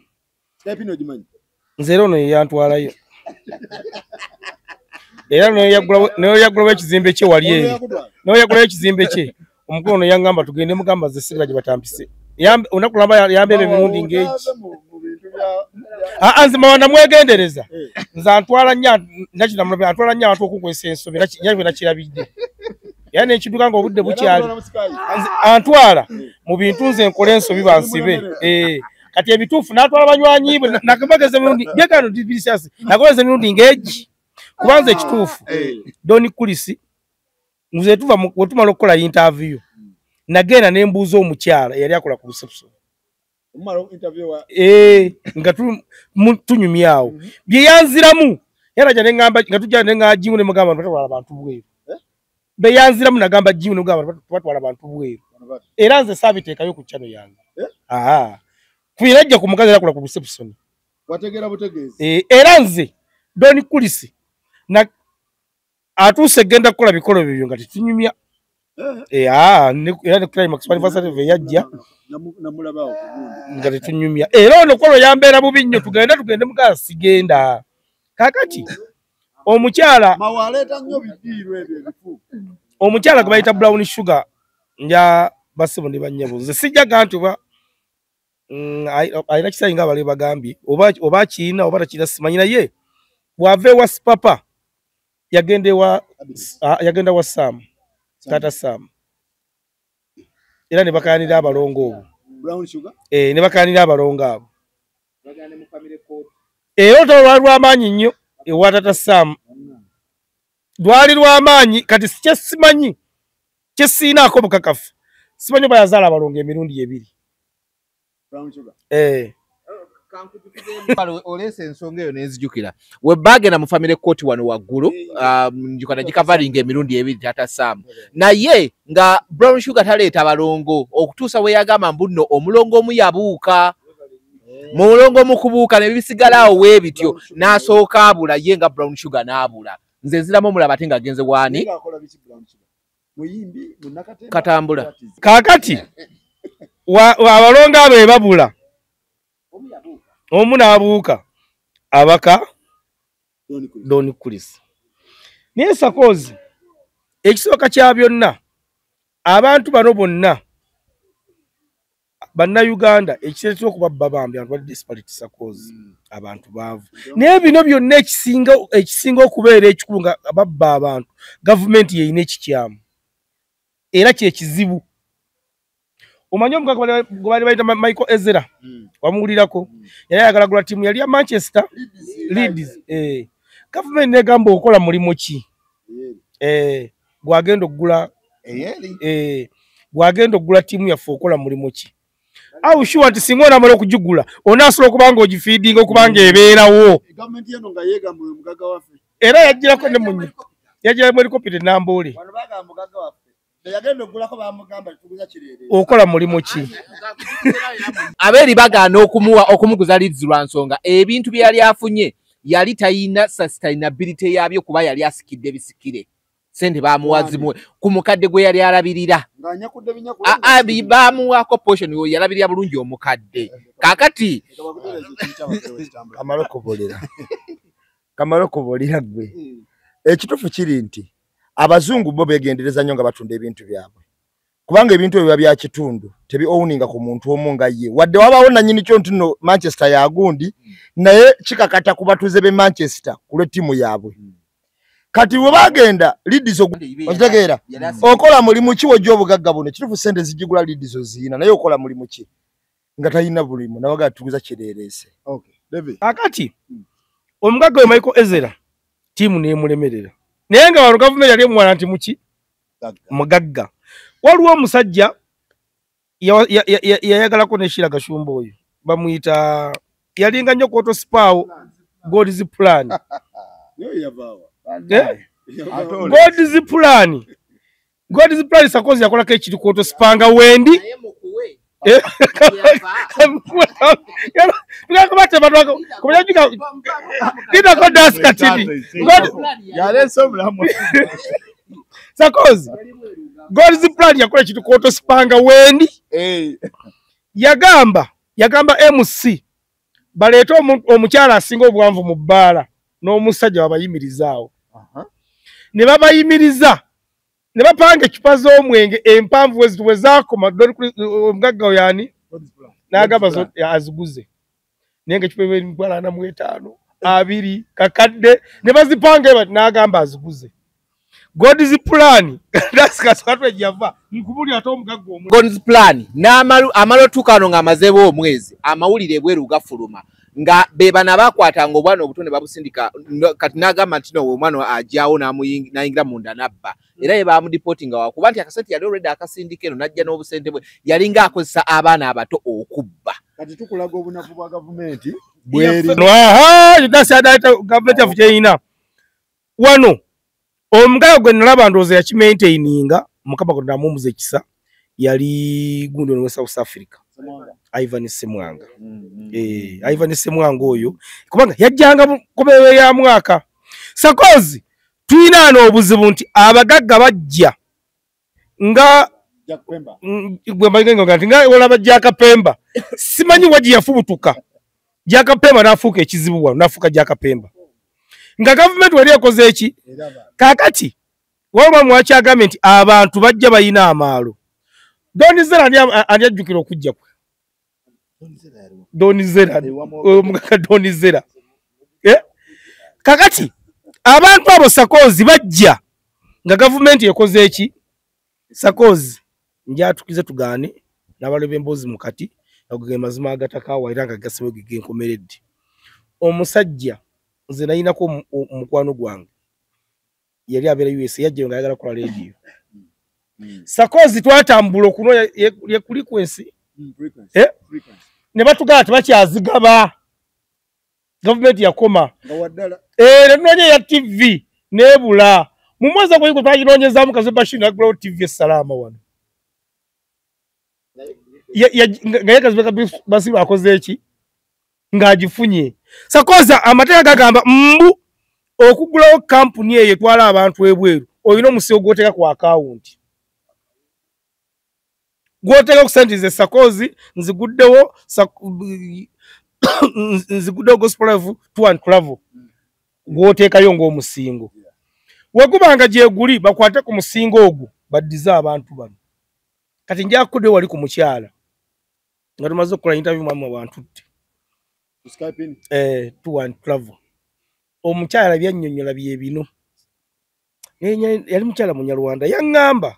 Nze ono yantwalayo. Era no yagulawo ekizimbe kye wali eri. No yagulawo ekizimbe kye. Omukulu ono yangamba tugende mugamba ze sirika gye batampise. Onakulamba yambebe emirundi ng'egi. Nze mawanda mwegendereza. Nze antwala nnyo nakinamulabira antwala nnyo abantu okukwesa ensobi nnyabwe nakirabidde. Era n'ekiduka ng'obudde bukyali. Antwala mu bintu nze nkola ensobi bansibe. Kati ebituufu n'atwala banywanyi bwe nakabageza emirundi byekano dibisasi nakoleza emirundi ng'egi. Kubanza ekituufu Doni Kulisi nze tuva wetumala okukola interview nagenda nembuuza omukyala yali akola ku reception nga tunyumyawo bye yanziramu era jja nengamba nga tujja nenga jimu ne mugamba batwala abantu bweru be yanziramu nagamba jimu ne mugamba batwala abantu bweru era nze sabiteekayo ku channel yange kwirajja ku mukazi akola ku reception wategera butegeezi era nze Doni Kulisi na atuse genda kukola bikolo bibyo nga tetunyumya era ne climax anniversary yajja namulabawo kugundi nga tetunyumya era ono kolo yambeera bubi nnyo tugende mugasa sigenda kakati omukyala mawaleeta nnyo bidiirwe ebyo ebifu omukyala gwe bayita brown sugar nja basibo ne banyabo nze sijjaga ntuba ayina kisayi nga abale bagambye oba kiina oba takina simanyi naye bw'ava ewa papa yagenda wa Sam tata Sam era ne bakaanira abalongo obwo brown sugar ne bakaanira abalongo abo olutalo lw'amaanyi nnyo ewa tata Sam lwali lw'amaanyi kati simanyi kyesiinaako bukakafu simanyi oba yazaala abalongo emirundi 2 brown sugar olese ensonga eyo nenzijukira we bagenda mu family court wano waggulu njukana gikavaringa emirundi 2 tata Sam naye nga brown sugar taleeta balongo okutuusa we yagamba mbuno omulongo omu yabuuka mulongo mu kubuuka ne bisigalawo we bityo n'asooka abula ye nga brown sugar n'abula nze nziramu omulaba ate nga agenze wani Katambula kakati abalongo abo babula omu n'abuuka abaka Doni Kulisi naye Sakozi ekisooka kya byonna abantu bano bonna bannayuganda ekireetera okubabba bambi abantu bali disparity Sakozi abantu baavu naye bino byonna ekisinga okubeera ekikulu nga babba abantu gavumenti yeyina ekikyamu era kyekizibu. Omanyi omugaga gwe bali bayita Michael Ezra wamuwulirako yali ayagala gula ttiimu yali ya Manchester Leeds gavumenti negamba okola mulimu ki bwagenda okugula ttiimu yaffe okola mulimu ki awo sure nti singa onamala okugigula onaasobola okubanga ogifiidinga okubanga ebeerawo era yagirako ne munyi yagira mu helicopter Namboole okola mulimu ki abeeri bagaana okumuguza Leeds lwa nsonga ebintu bye yali afunye yali tayina sustainability yabyo kuba yali asikidde bisikire sente bamuwazimu ku mukadde gwe yali alabirira bamuwako portion yalabirira bulungi omukadde kakati kamala okubolera gwe ekituufu kiri nti abazungu bo begendereza nnyo nga batunda ebintu byabwe kubanga ebintu ebyo bya kitundu tebi owninga ku muntu omu nga ye wadde wabaawo nannyini kyo nti no Manchester ya gundi naye kikakata ku batuze be Manchester ku lw'ettiimu yaabwe kati bwe bagenda lidizo otegeera okola mulimu ki wojja obugagga buno kitufu sente zijigula lidizo ziina naye okola mulimu ki nga talina bulimu nawaga tuguza kireerese akati omugagga we Michael Ezera tiimu neemulemerera naye nga wano gavumenti yali emwana nti muki mugagga waliwo omusajja yayagalako neshira gashumba oyo bamuyita yalinga nnyo koto spawo God's plan God's plan Sakozi yakolako ekiri koto spanga wendi Sakozi God's plan yakola ekiri koto spanga wendi yagamba MC baleeta omukyala asinga obuwanvu mu bbaala n'omusajja babayimirizaawo ne babayimiriza ne bapanga ekipa z'omwenge empanvu we zaakoma omugagga yani n'agamba aziguze naye nga ekipa emitwalo 45 2 kakadde ne bazipanga n'agamba aziguze God's plan that's kasatwe java nkubuli ate omugagga omwe God's plan n'amalo tukano nga amazeebo omwezi amawulire bweru gafuluma nga beba nabakwatanga obwana obutone babusindika kati n'agamba nti no omwana ajjawo n'ayingira munda nabba era ye bamudipotinga wakuba nti akasente yali already akasindika eno najja n'obusente bwe yalinga akozesa abaana abato okubba kati tukulaga obunafu bwa gavumenti bweri gavumenti yafu kyeyina wano omugagga gwe nalaba ndowooza yakimaintaininga mukama Katonda amumuza ekisa yali gundi ono South Africa Ivan Semwanga Ivan Semwanga oyo kubanga yajjanga kubewe ya mwaka Sakozi tuyina n'obuzibu nti abagagga bajja nga gwe mbagenga nti nga olaba Jakapemba simanyi waji yafubutuka Jakapemba nafuuka ekizibu wano nafuuka Jakapemba nga government wali ekoze eki kakati waba mwakyagambe nti abantu bajja bayina amaalo Donizera ani ajjukira okujja kwe Donizera kakati abantu abo Sakozi bajja nga government ekoze eki Sakozi njatukize tugane n'abalo b'embozi mukati agugema mazima agatakawa era nga gasebe genkomeredde omusajja nze nayinako mukwano gwange yali abera USA yajja nga yagala kola radio Sakozi twatambula okuno ye frequency ne batugala tebakyazigaba government yakoma nenonye ya TV nebula mu mwezi gwe twaginoonyezaamu kaze Bashir na TV essalama wano nga yakaze Basiru akoze eki ng'agifunye Sakozi amateeka gagamba mbu okugulawo kampuni eyo etwala abantu ebweru olina omusigo gwoteeka ku akawunti gwoteeka ku sente ze Sakozi nziguddewo Gospel Life Tour and Travel gwoteekayo ng'omusingo wegubanga gyeguli bakwate ku musingo ogwo baddize abantu bano kati njakudde wali ku mukyala nga tumaze okukola interview mwamu abantu Tour and Travel omukyala byannyonnyola bye bino yali mukyala Munyarwanda yaŋŋamba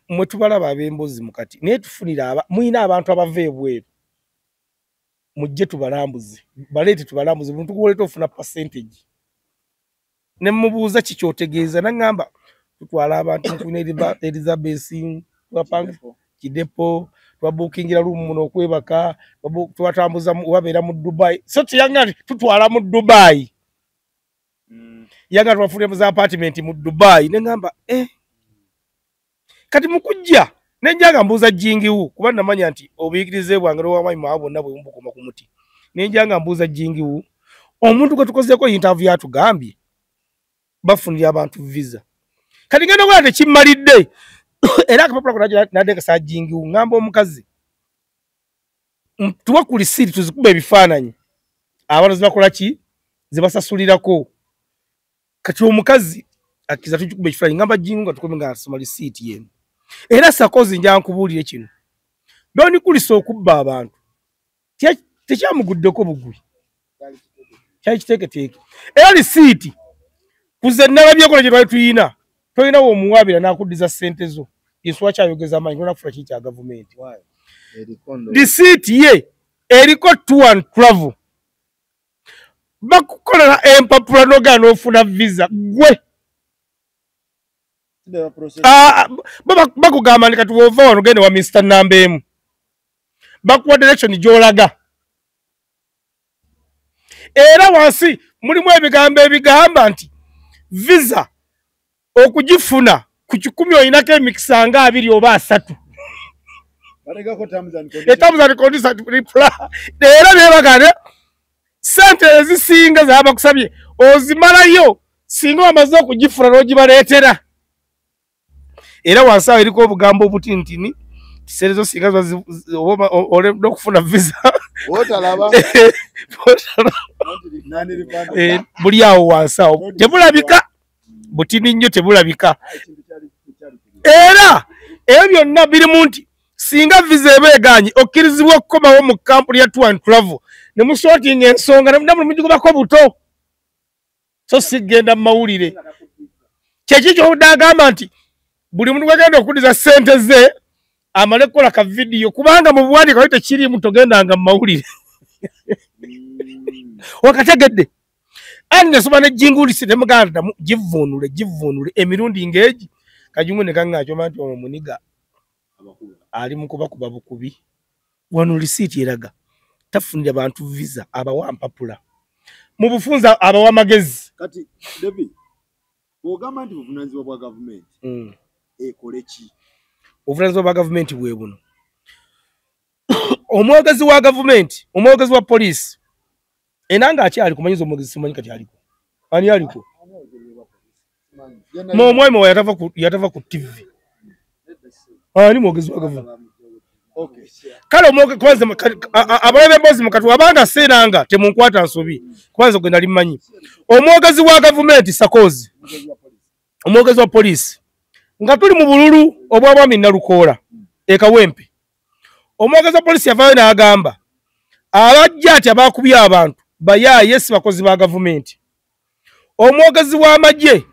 mwe tubalaba ab'embozi mukati naye tufunira muyina abantu abava ebweru mujje tubalambuze baleete tubalambuze muntu kuwoleta ofuna percentage ne mubuuza kikyotegeeza naŋŋamba tutwala abantu ntuna Elizabeth twapanga kidepo twabukingira lumu muno okwebaka twatambuza wabeera mu Dubai so tuyanga tutwala mu Dubai yanga twafunira za apartment mu Dubai neŋŋamba kati mukujja nenjanga mbuuza jingiwu kuba namanya nti obuyigirize bwange lw'amaanyi maawe bonna bwe mbukoma ku muti nenjanga mbuuza jingiwu omuntu gwe tukozeeko interview atugambye bafunira abantu visa kati ngenda okola tekimmalidde era akapapula kunajo nadekasa jingiwu ngamba omukazi tuwa ku lisiti tuzikuba ebifaananyi abantu zibakola ki zibasasulirako kati omukazi akiza tujikuba ekifaananyi ngamba jingiwu nga tukobe nga asoma lisiti yenu era Sakozi njankubuulire kino doni kulisa okubba abantu tekyamuguddeko bugwi kyali kiteeketeeke era lisiti kuze nalabyeko ne gye tuyina toyina omuwabira n'akuddiza ssente zo enswa kyayogeza amaanyi tolina kufuna kiki kya gavumenti lisiiti ye eriko tour and travel bakukolera empapula nogaana ofuna visa gwe bakugamba ndi kati wova wano gende wa Mr. Namba emu bakuwa direction gy'olaga era wansi mulimu ebigambo ebigamba nti visa okugifuna ku 10 olinako emikisa nga 2 oba 3 terms and conditions reply era nebagane sente ezisinga zaba kusabye ozimalayo singa amaze okugifuna n'ogibaleetera era wansawo eriko obugambo obutintini tiserezo singa okufuna visa buli awo wansawo tebulabika butini nnyo tebulabika era ebyo byonna birimu nti singa visa eba eganye okkirizibwa okukomawo mu kampuni ya tour and travel ne musortinga ensonga namwe mugigobako buto so sigenda mu mawulire kyekikyo dagamba nti buli muntu gwagenda okuddiza ssente ze amale kukola ka vidiyo kubanga mu buwandiika wali tekirimu togendanga mu mawulire wakategedde ani nasoma ne jingulisi ne muganda givvuunule emirundi ng'egi kajumu ne kaŋŋaakyo manti ono muniga ali mu kubakuba bukubi wano lisiiti eraga tafunira bantu visa abawa mpapula mu bufunza abawa amagezi kati David bw'ogamba nti buvunaanyizibwa bwa gavumenti ekole ki obuvunaanyizibwa bwa gavumenti bwe buno omwogezi wa gavumenti omwogezi wa poliisi enanga akyali kumanyiza omwogezi simanyi kati aliko ani aliko momwami yatava ku TV ani mwogezi wa gavumenti kale omwoge kwanza abalabe mbozi mukatu abanga senanga temunkwata nsobi kwanza gwe nali mmanyi omwogezi wa gavumenti Sakozi omwogezi wa poliisi nga tuli mu bululu obwabwami Nalukoola ekawempe omwogezi wa poliisi yavaayo n'agamba abajja ati abakubye abantu bayaaye si bakozi ba gavumenti omwogezi w'amagye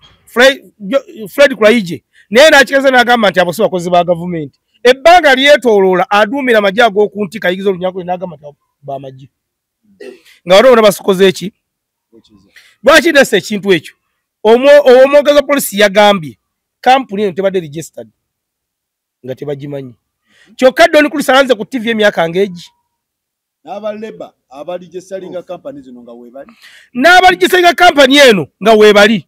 Fred Kulaije naye n'akikeza n'agamba nti abo si bakozi ba gavumenti ebbanga lyetooloola aduumira amagye ag'okunti kayigiza olunyako n'agamba nti bamagye nga waliwo basukoze eki lwaki ndesa ekintu ekyo omwogezi wa poliisi yagambye kampuni eno tebadde registered nga tebagimanyi kyokka Don Kulisa alanze ku TV emyaka ng'egi n'abaleba abaligisalinga kampani zino nga weebali n'abaligisalinga kampani eno nga weebali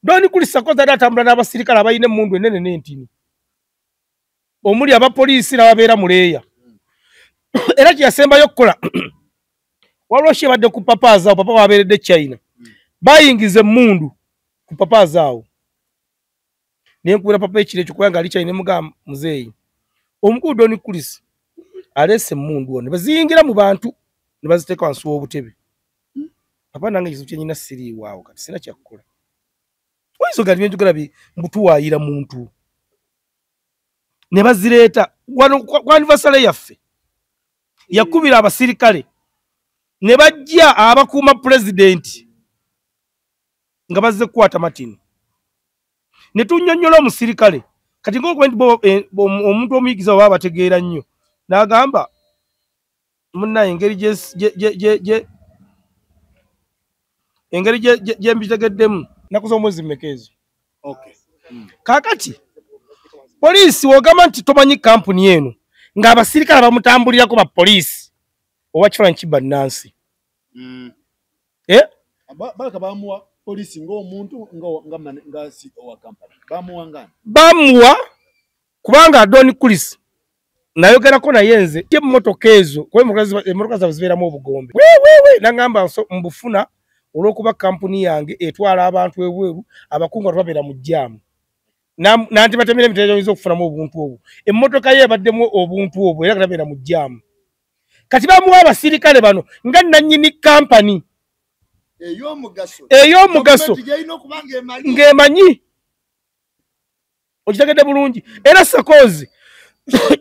Don Kulisa koza atambula n'abasirikale abalina emmundu ennene n'entini omuli abapoliisi n'ababeera muleeya era kyeyasembayo okukola waliwo kyebadde ku papaazi awo papa wabeeredde China bayingiza emmundu ku papaazi awo nenkubira papa ekiro ekyo kubanga ali China nemugamba muzeeyi omukulu Don Kulisa aleese emmundu ono baziyingira mu bantu ne baziteeka wansi w'obutebe papa nange ekizibu kyenyina siriiwaawo kati sina kyakukola waiso gati byenjogera mbutuwaayira muntu ne bazireeta wano ku anniversary yaffe yakubira abasirikale ne bajja abakuuma pulezidenti nga bazze kukwata matini ne tunnyonnyola omusirikale kati omuntu omuyigiza oba bategeera nnyo n'agamba munnaye engeri gye mbitegeddemu nakuza omwezi mmeka ezo kaakati poliisi wogamba nti tomanyi kampuni eno ng'abasirikale bamutambulirako bapoliisi oba kifaananyi kibba Nansi balaka bamuwa polisi ng'omuntu nga CEO wa kampani bamuwa ngani bamuwa kubanga Don Kulisa nayogerako naye nze ti emmotoka ezo kuba emmotoka zaabwe zibeeramu obugombe nagamba mbufuna olw'okuba kampuni yange etwala abantu ebweru abakungu babeera mu jjaamu nanti batemera emitendera oyinza okufunamu obuntu obwo emmotoka ye ebaddemu obuntu obwo era tabeera mu jjaamu kati bamuwa abasirikale bano nga nannyini kampani ey'omugaso ng'emanyi okitegedde bulungi era Sakozi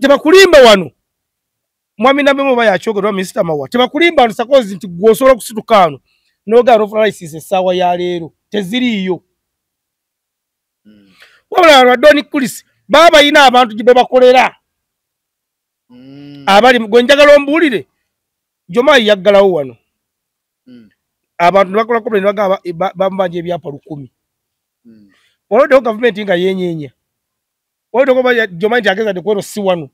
tebakulimba wano mwami Namba oba yakyogerwa minisita Mawa tebakulimba wano Sakozi nti gw'osobola okusituka wano n'ogaana ofuna layisisi essaawa ya leero teziriiyo. Wabula Adoni Kulis baba ina abantu gye bakolera. Abali gwe njagala ombuulire Joma yaggalawo wano. Abantu bakola ko bene bagaba bambanje ebyapa 10. Olwo government nga yenyeenya. Olwo ko Joma yageza de kwero si wano.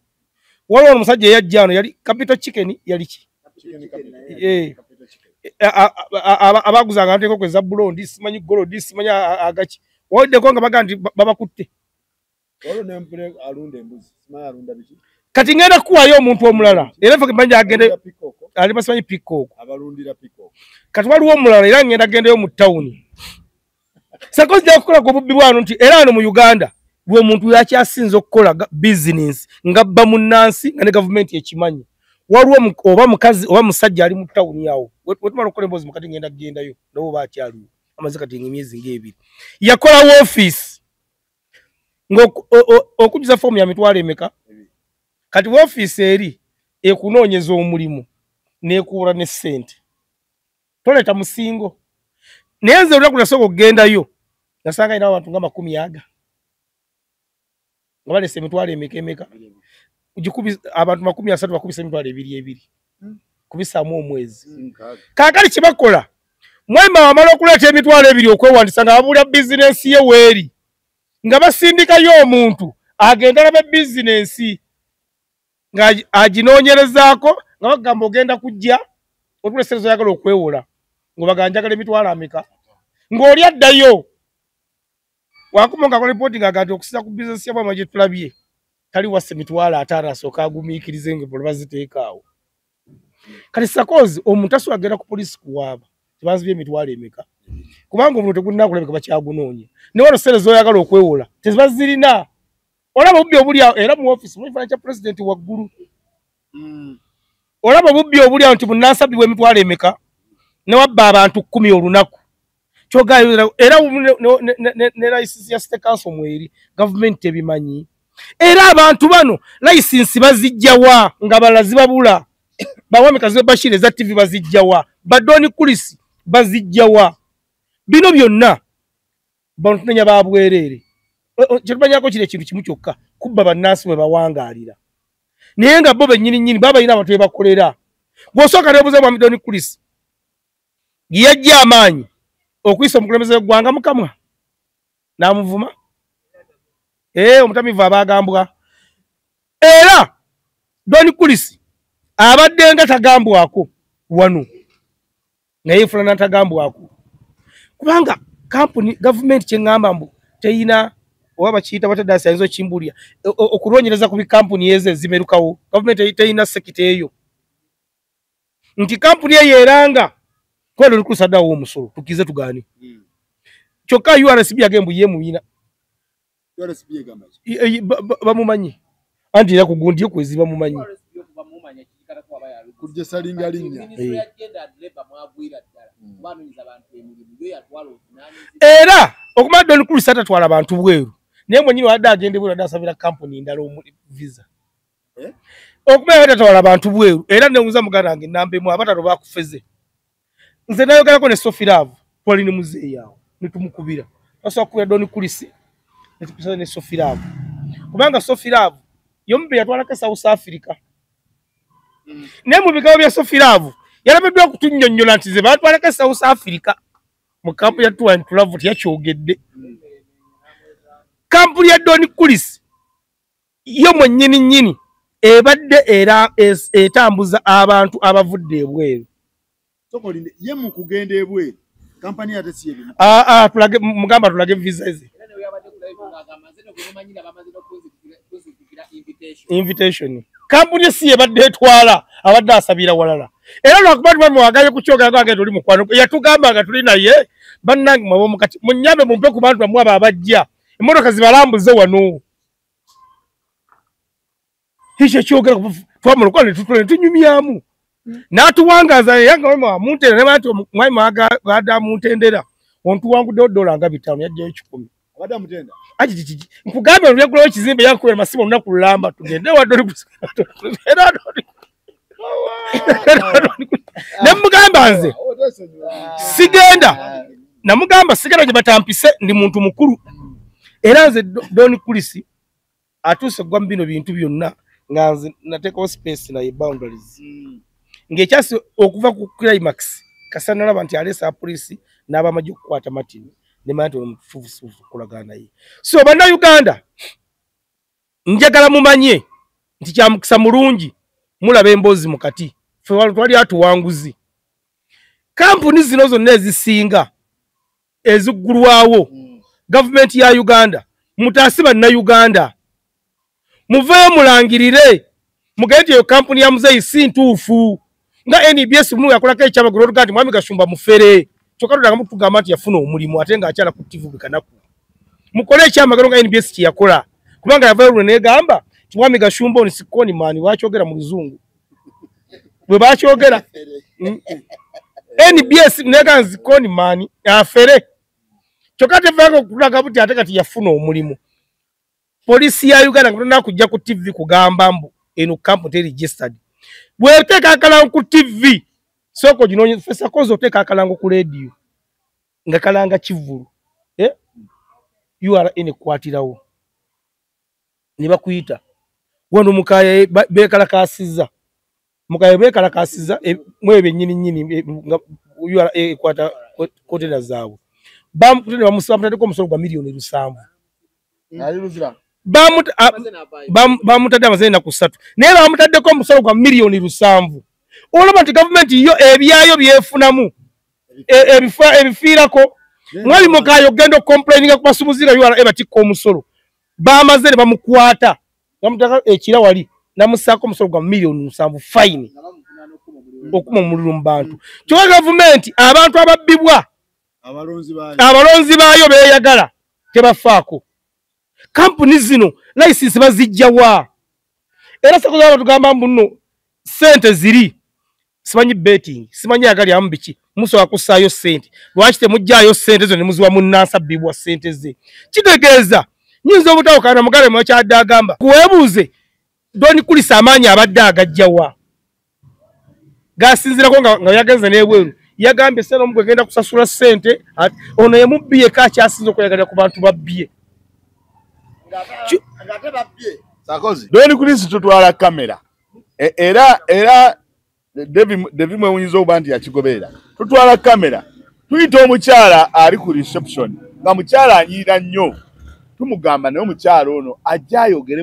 Waliwo omusajja yajjano yali Capital Chicken yali ki? Abaguzanga nteko kweza bulondi simanyi golodi simanyi agachi. Wode ko nga bagandi babakutte. Olwo nempule alunda embuzi simanyi alunda biki? Kati ngenda kuwayo omuntu omulala. Era fo kibanja agende ali basimanyi pikoko. Abalundira pikoko. Kati waliwo omulala era ngenda agendeyo mu town. Sakozi yakola ku bubbi bwano nti era no mu Uganda bwe muntu yakyasinza okukola business nga bba munnansi nga ne government ekimanyi. Waliwo oba mukazi oba musajja ali mu town yawo. Wetumala okukola embozi mukati ngenda kugendayo nabo bakyaliwo. Amaze kati emyezi ng'ebiri. Yakola office. Okujuza form ya mitwalo emeka. Kati office eri ekunoonyeza omulimu n'ekuula ne ssente. Toleta musingo. Nenze olunaku nasooka okugendayo nasanga ina abantu nga 10 nga balese emitwalo emeka. Ugikubi abantu 30 bakubisa emitwalo 2 kubisaamu omwezi. Kaakali kibakola mwema wamala okuleeta emitwalo 2 okwewandisa nga babuulira bizinesi ye weeri nga basindikayo omuntu agenda labe bizinesi nga aginoonyerezaako nga bagamba ogenda kujja otuleserezo yagala okwewola ngobaganjagala emitwalo ameka ng'oli addayo wakumonga ko reporting agati okusiza ku business yabo amaje tulabye tali wase mitwalo 5 asooka agumiikirize nge bolo baziteekaawo. Kati sakozi omuntu aswagera ku police kuwaaba tibanzibye emitwalo emeka kubanga omuntu tegunna kulabika bakyagunoonya ne wano serezo yagala okwewola tezibazirina olaba bubbi obuli era mu office mu financial president waggulu. Olaba bubbi obuli nti munnasabibwa emitwalo emeka ne wabba abantu 10 olunaku kyogayo era ne license ya state council mweri government ebimanyi era abantu bano license bazijjawa nga balazi babula bawame kazibe Bashir za TV bazijjawa Badoni Kulis bazijjawa bino byonna bantu nenya babwerere kyebanyako kire kintu kimu kyokka kubba bannansi bwe bawangaalira naye nga bo bennyini baba ina abantu bebakolera gwosoka nebuze mu Badoni Kulis yajja amaanyi okuyisa omukulembeze gwanga mukamwa namuvuma omutamivu abagambwa era Doni Kulis abadde nga tagambwako wano naye fulana tagambwako kubanga company government kyengamba mbu teyina oba kiyita batadasi ayinza okimbulya okulonyereza ku bikampuni eze zimerukawo government teyina sekita eyo nti company eyo eranga kwelo likusadawo omusolo tukize tugani kyokka URSB agembu ye mubina URSB egamba bamumanyi anti era kugundi okweziba mumanyi kujja salinga linnya era okumala Doni Kulis atatwala abantu bweru naye mwenyini wadde agende bweru adde asabira kampuni ndala visa okumala atatwala abantu bweru era newuza muganda wange nambemu abatalo bakufeze nze nayogerako ne Sofiravu twali ne muzeeyi awo netumukubira basobola kukubira Doni Kulis netupisa ne Sofiravu kubanga Sofiravu yombe yatwalako South Africa naye mu bigambo bya Sofiravu yalabiddwa okutunnyonnyola nti ze batwalako South Africa mu kampu ya Tulavu tiyakyogedde kampu ya Doni Kulis yo mwennyini ebadde era etambuza abantu abavudde ebweru sokolinde ye mu kugenda ebweru kampani ate si ebimu tulage mugamba tulage visa ze invitation kampuni si ebadde etwala abadde asabira walala era lwakuba tubamwe wagaye kukyogera gange tuli mukwano yatugamba nga tuli naye bannange mwabo mukati munyambe mumpe ku bantu bamwe abajja emmotoka zibalambuze wano hicho kyogera twamuluko ne tutule tunyumyamu natuwangaza yanga wema wa muntera ne bantu mwaimu agada muntendera ontuwangudde $5 nga 5 yajja 10 abadde amutenda ajiji nkugambe oluyagulawo ekizimbe yakuwera masimu olunaku lulamba tugende wa Doni Kulis ne mugamba nze sigenda namugamba sigala gye batampise ndi muntu mukulu era nze Don Kulisi atuuse gwa bino bintu byonna nga nze nateekawo space naye boundaries ng'ekyasi okuva ku climax Kasana nalaba nti aleesa poliisi n'abamajje okukwata Martin ne manya nti omufuufufuufu okulagana naye so bannayuganda njagala mumanye nti kya mukisa mulungi mulaba emboozi mu kati ffe wano twali atuwanguzi kampuni zino zonna ezisinga eziggulwawo gavumenti ya Uganda mutaasi bannayuganda muveeyo mulangirire mugende eyo kampuni ya muzeeyi si ntuufu nga NBS mu yakolako ekyamagulu oluga nti Mwami Gashumba mufere kyokka tudanga mutugamba nti yafuna omulimu ate ng'akyala ku TV bukanaku mukole ekyamagulu nga NBS kye yakola kubanga yavayo negamba ti Mwami Gashumba oni sikoni mani wakyogera mu luzungu bwe bakyogera NBS negamba sikoni mani afere kyokka tevanga okulaga buti ate kati yafuna omulimu polisi ya Uganda ngona kujja ku TV kugamba mbu eno camp te registered bweteka akalango ku TV soko ginonye fesa kozo teka akalango ku radio nga kalanga kivulu URA kwatirawo niba kuyita wano mukaye bekalakasiza mukaye bekalakasiza mwebe nyini URA kwata kotena zawo bamutende bamusambutako musolo gwa milioni 7 ali luzira bamutadde amazina na kusatu naye bamutaddeko omusolo gwa milioni 7 olaba nti gavumenti yo ebyayo byefunamu ebifiirako mwali mukayo genda okomplaininga ku basumuzira URA batikka omusolo bamaze ne bamukwata bamutaka ekira wali namusaako omusolo gwa milioni 7 fine okuma omululu mu bantu kyokka gavumenti abantu ababbibwa abalonzi baayo beeyagala tebafaako kampuni zino license bazijjawa era sakoza batugamba mbuno sente ziri simanyi betting simanyi agali ambiki muso akusaayo sente lwaki temujjaayo sente zo ne muziwa munnansa bibwa sente ze kitegeeza nyinza obutawo kana mugale mu kyadde agamba kuwebuuze Don Kulisi amaanyi abadde agajjawa gasinzirako nga yagenze n'ebweru yagambye seno mugwe genda kusasula sente ono yemubbiye kakyasinza okweyagalira ku bantu babbiye Sakozi Don Kulisi tutwala kamera era Devi mwewunyiza okuba nti yakigoberera tutwala kamera tuyita omukyala ali ku reception nga mukyala anyirira nnyo tumugamba naye omukyala ono ajja ayogere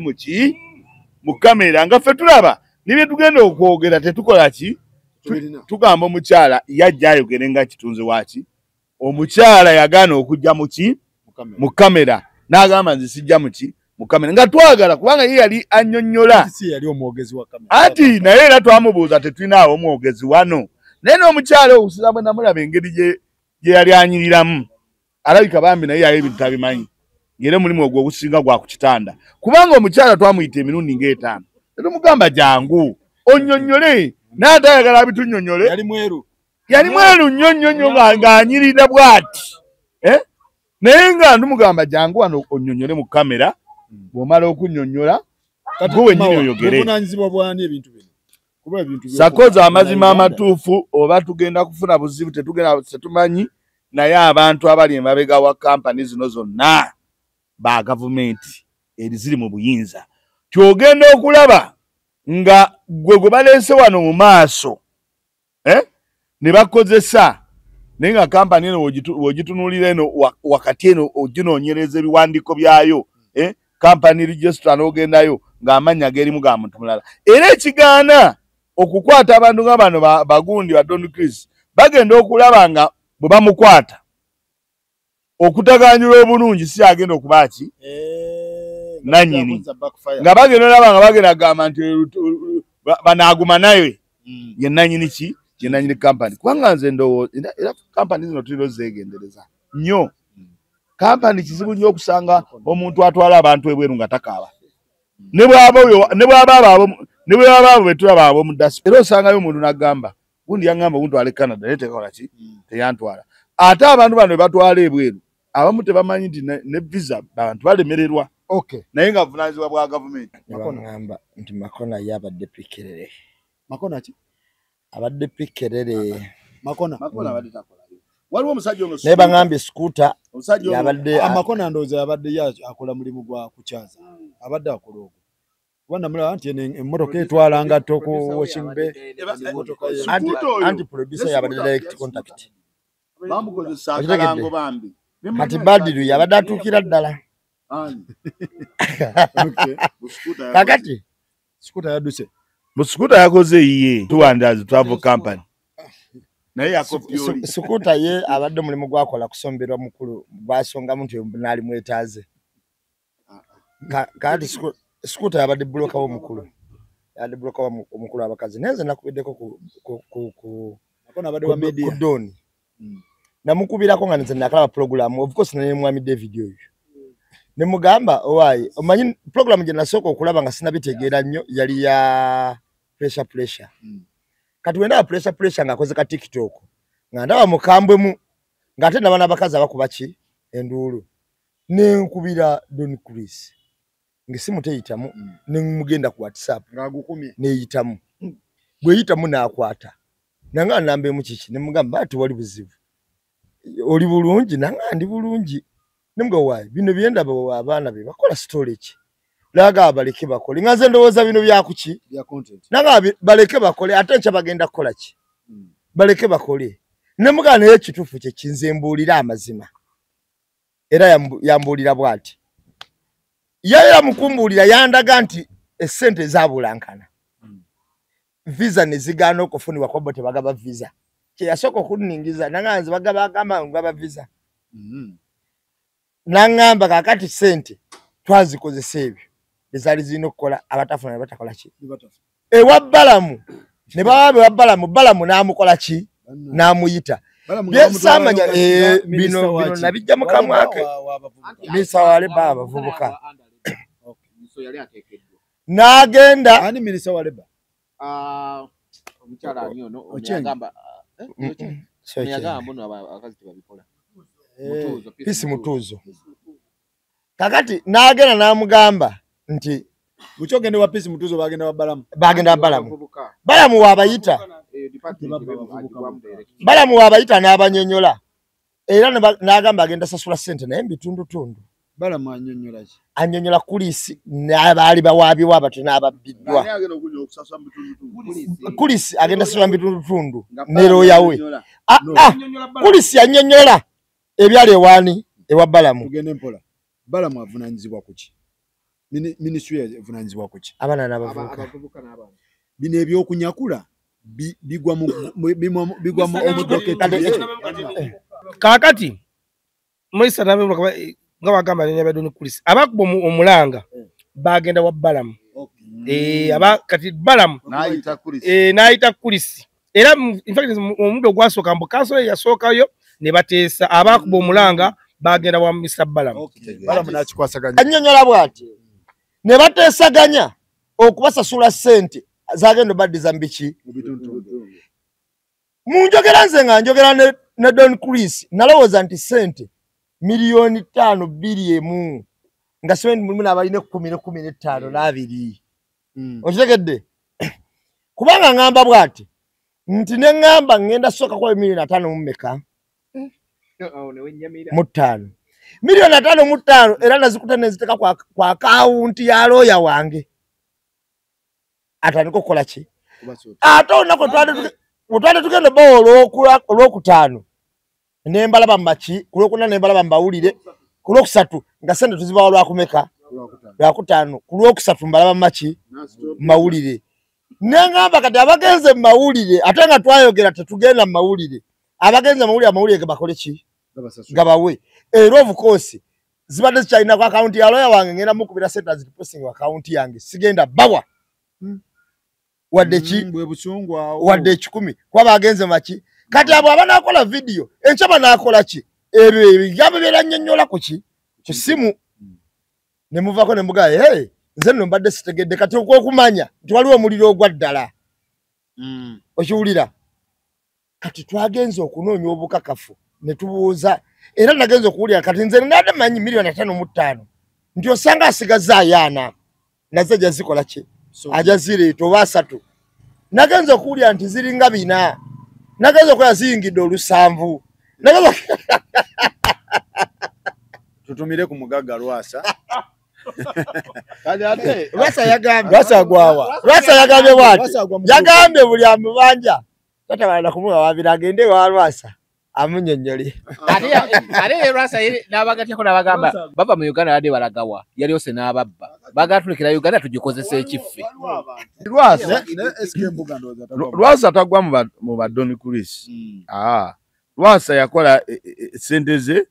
mu kamera nga ffe tulaba nibye tugenda okwogera tetukola ki tugamba omukyala yajja ayogere nga kitunze waki omukyala yagaana okujja mu kamera n'agamba nze sijja mu kamera nga twagala kubanga ye yali annyonnyola ati naye era twamubuuza tetulinawo omwogezi wano naye n'omukyala okusiza bwe namulaba engeri gye yali anyiriramu alabika bambi naye yali ebintu tabimanyi ng'era omulimu ogwo ogusinga gwa ku kitanda kubanga omukyala twamuyita emirundi ng'etaano tetumugamba jangu onnyonnyole n'atayagala abitunnyonnyole yali mweru nnyo ng'anyirira bw'ati naye nga ndimugamba jangu wano onnyonnyole mu kamera bw'omala okunnyonnyola gwe wennyini oyogere Sakozi amazima amatuufu oba tugenda kufuna buzibu tetumanyi naye abantu abali emabega wa kampani zino zonna ba gavumenti ziri mu buyinza kyogenda okulaba nga gwe baleese wano mu maaso ne bakozesa naye nga kampani eno wogitunuulira eno wakati eno oginoonyereza ebiwandiiko byayo kampani registra n'ogendayo ng'amannya gerimu ga muntu mulala era ekigaana okukwata abantu nga bano bagundi ba Don Kulisi bagenda okulaba nga bwe bamukwata okutaganyula obulungi si agenda okuba ki nannyini nga bagenda olaba nga bagenda agamba nti banaaguma naye ye nannyini ki ye nannyini kampani kubanga nze ndowooza era kampani zino tulina zeegendereza nnyo kampani kizibu nnyo okusanga omuntu atwala abantu ebweru nga takaaba ne bw'aba abo betulaba abo mu diaspora era osangayo omuntu n'agamba gundi yaŋŋamba guntwale Canada naye tekola ki teyantwala ate abantu bano be batwala ebweru abamu tebamanyi nti ne visa abantu balemererwa naye nga buvunaanyizibwa bwa gavumenti baŋŋamba nti Makona ye abadde pikerere abadde pikerere Makona abadde takolayo waliwo omusajja ono naye baŋambye scooter omusajja ono yabadde amakona ndowooza yabadde akola mulimu gwa kukyaza abadde akola ogwo kuba namulaba nti emmotoka etwala ngatto ku washing bay anti producer yabadde direct contact bamukozesa akalango bambi kati Badiru yabadde atuukira ddala kakati scooter yadduse musikuta yakoze iye tuwandazi travel company naye yakopyoli sukuta ye abadde mulimu gwakola kusomberwa mukulu gwasongamu nti naali mwetaaze kati sukuta yabadde buloka w'omukulu yabadde buloka w'omukulu abakazi naye nze nakubiddeko ku doni namukubirako nga nze nakalaba program of course naye mwami David oyo ne mugamba owaayi omanyi program gye nasooka okulaba nga sinabitegeera nnyo yali ya pressure kati wenda pressure ng'akoze ka TikTok nga ndaba mukambwemu ng'ate naba n'abakazi abakuba ki enduulu nenkubira Don Chris ngesimu teyitamu nemugenda ku WhatsApp ng'agukumye neyitamu bweyitamu n'akwata nanga nambeemu kiki nemugamba ati wali buzibu oli bulungi nanga ndi bulungi nemugamba waayi bino byendaba abaana be bakola storage laga baleke bakole ngaze ndowooza bino byakuki bya content nanga baleke bakole ate ncha bagenda kukola ki baleke bakole nemugana naye kitufu kye kinzembuulira amazima era yambuulira bwati yaya mukumbuulira yandaga nti essente zabulankana visa nezigana okufunibwa kwa bote bagaba visa kye yasooka okuningiza nanga nze bagaba visa nangamba kakati sente twazikozesa ebyo ezali zino okukola abatafuna ne batakola ki ewa Balamu ne bawabe wa Balamu n'amukola ki n'amuyita yesamanya bino nabijja mu kamwake misa wale baba bavubuka n'agenda ani minisa wa leba omukyala ani ono oyagamba oyagamba muno abakazi tebabikola pisi mutuuzo kakati n'agenda n'amugamba nti mukyogende wa pisi mutuuzo bagenda wa Balamu wabayita n'abanyonyola era n'agamba agenda sasula ssente naye mbitundutundu Balamu anyonyola ki anyonyola kulisi n'abaali bawaabiwo abatu n'ababbiddwa kulisi agenda sasula mbitundutundu neroya we kulisi anyonyola ebyali ewaani ewa Balamu tugende mpola Balamu avunanyizibwa kuki ministry evunanyizibwa kuki abaana n'abavubuka bino ebyokunyakula bigwa mu kakati Moisa nabe nga bagamba ne Don Chris abakuba omulanga bagenda wa Balamu kati Balamu n'ayita Chris era in fact omudo gwasooka mbu kansolo yasookayo ne bateesa abakuba omulanga bagenda wa Mr. Balamu n'akikwasaganya anyonyola bwati ne bateesaganya okubasasula ssente zagenda baddiza mbiki munjogera nze nga njogera ne Don Chris nalowooza nti ssente milioni 5.1 nga sewendi mulimu n'abalina 10.15 n'abiri okitegedde kubanga ngamba bwati nti ne ngamba ngenda soka kwa milioni 5 mmeka mu 5 milioni 5 mu 5 era nazikuta neziteka kwa akaunti ya lawyer wange atandika okukola ki ate onako twali tugenda bawolo olwokutaano nembalaba maki kulwokuna nembalaba mbawulire kulwokusatu nga sente tuzibawa lwakumeka lwakutaano kulwokusatu mbalaba maki mawulire nengamba kati abagenze mawulire ate nga twayogera tetugenda mawulire abagenze mawulire bakole ki gabawe era of course zibadde zikyalina ku akaunti ya lawyer wange ngenda mukubira sente aziposting ku akaunti yange sigenda bawa wadde ki wadde 10 kwaba agenze maki kati abo abanakola video enchaba nakola ki ebyo ebigambo byeranyonyola ku ki ku simu ne muvako ne mugaye nze nno mbadde sitegedde kati okwokumanya nti waliwo omuliro ogwaddala okiwulira kati twagenze okunoonya obukakafu ne tubuuza era nagenze okuwulira kati nze nade manyi milioni 5.5 nti osanga asigaza ayana naze jazikola ki ajazire toba 3 nagenze okuwulira nti ziringa 4 nagenze okuya ziyingidde olusanvu tutumire ku mugagga Lwasa. Lwasa yagambye. Lwasa gwawa. Lwasa yagambye bwati. Yagambye buli amubanja. Tatabana kumuwa wabira agende wa Lwasa. Amunyonyoli. Ate Lwasa n'abagatyako n'abagamba bava mu Uganda ade balagawa. Yali yose n'ababba. Bagatulekera Uganda tugikozesa ekiffe. Lwasa tagwa mu badoni Chris. Lwasa yakola sente ze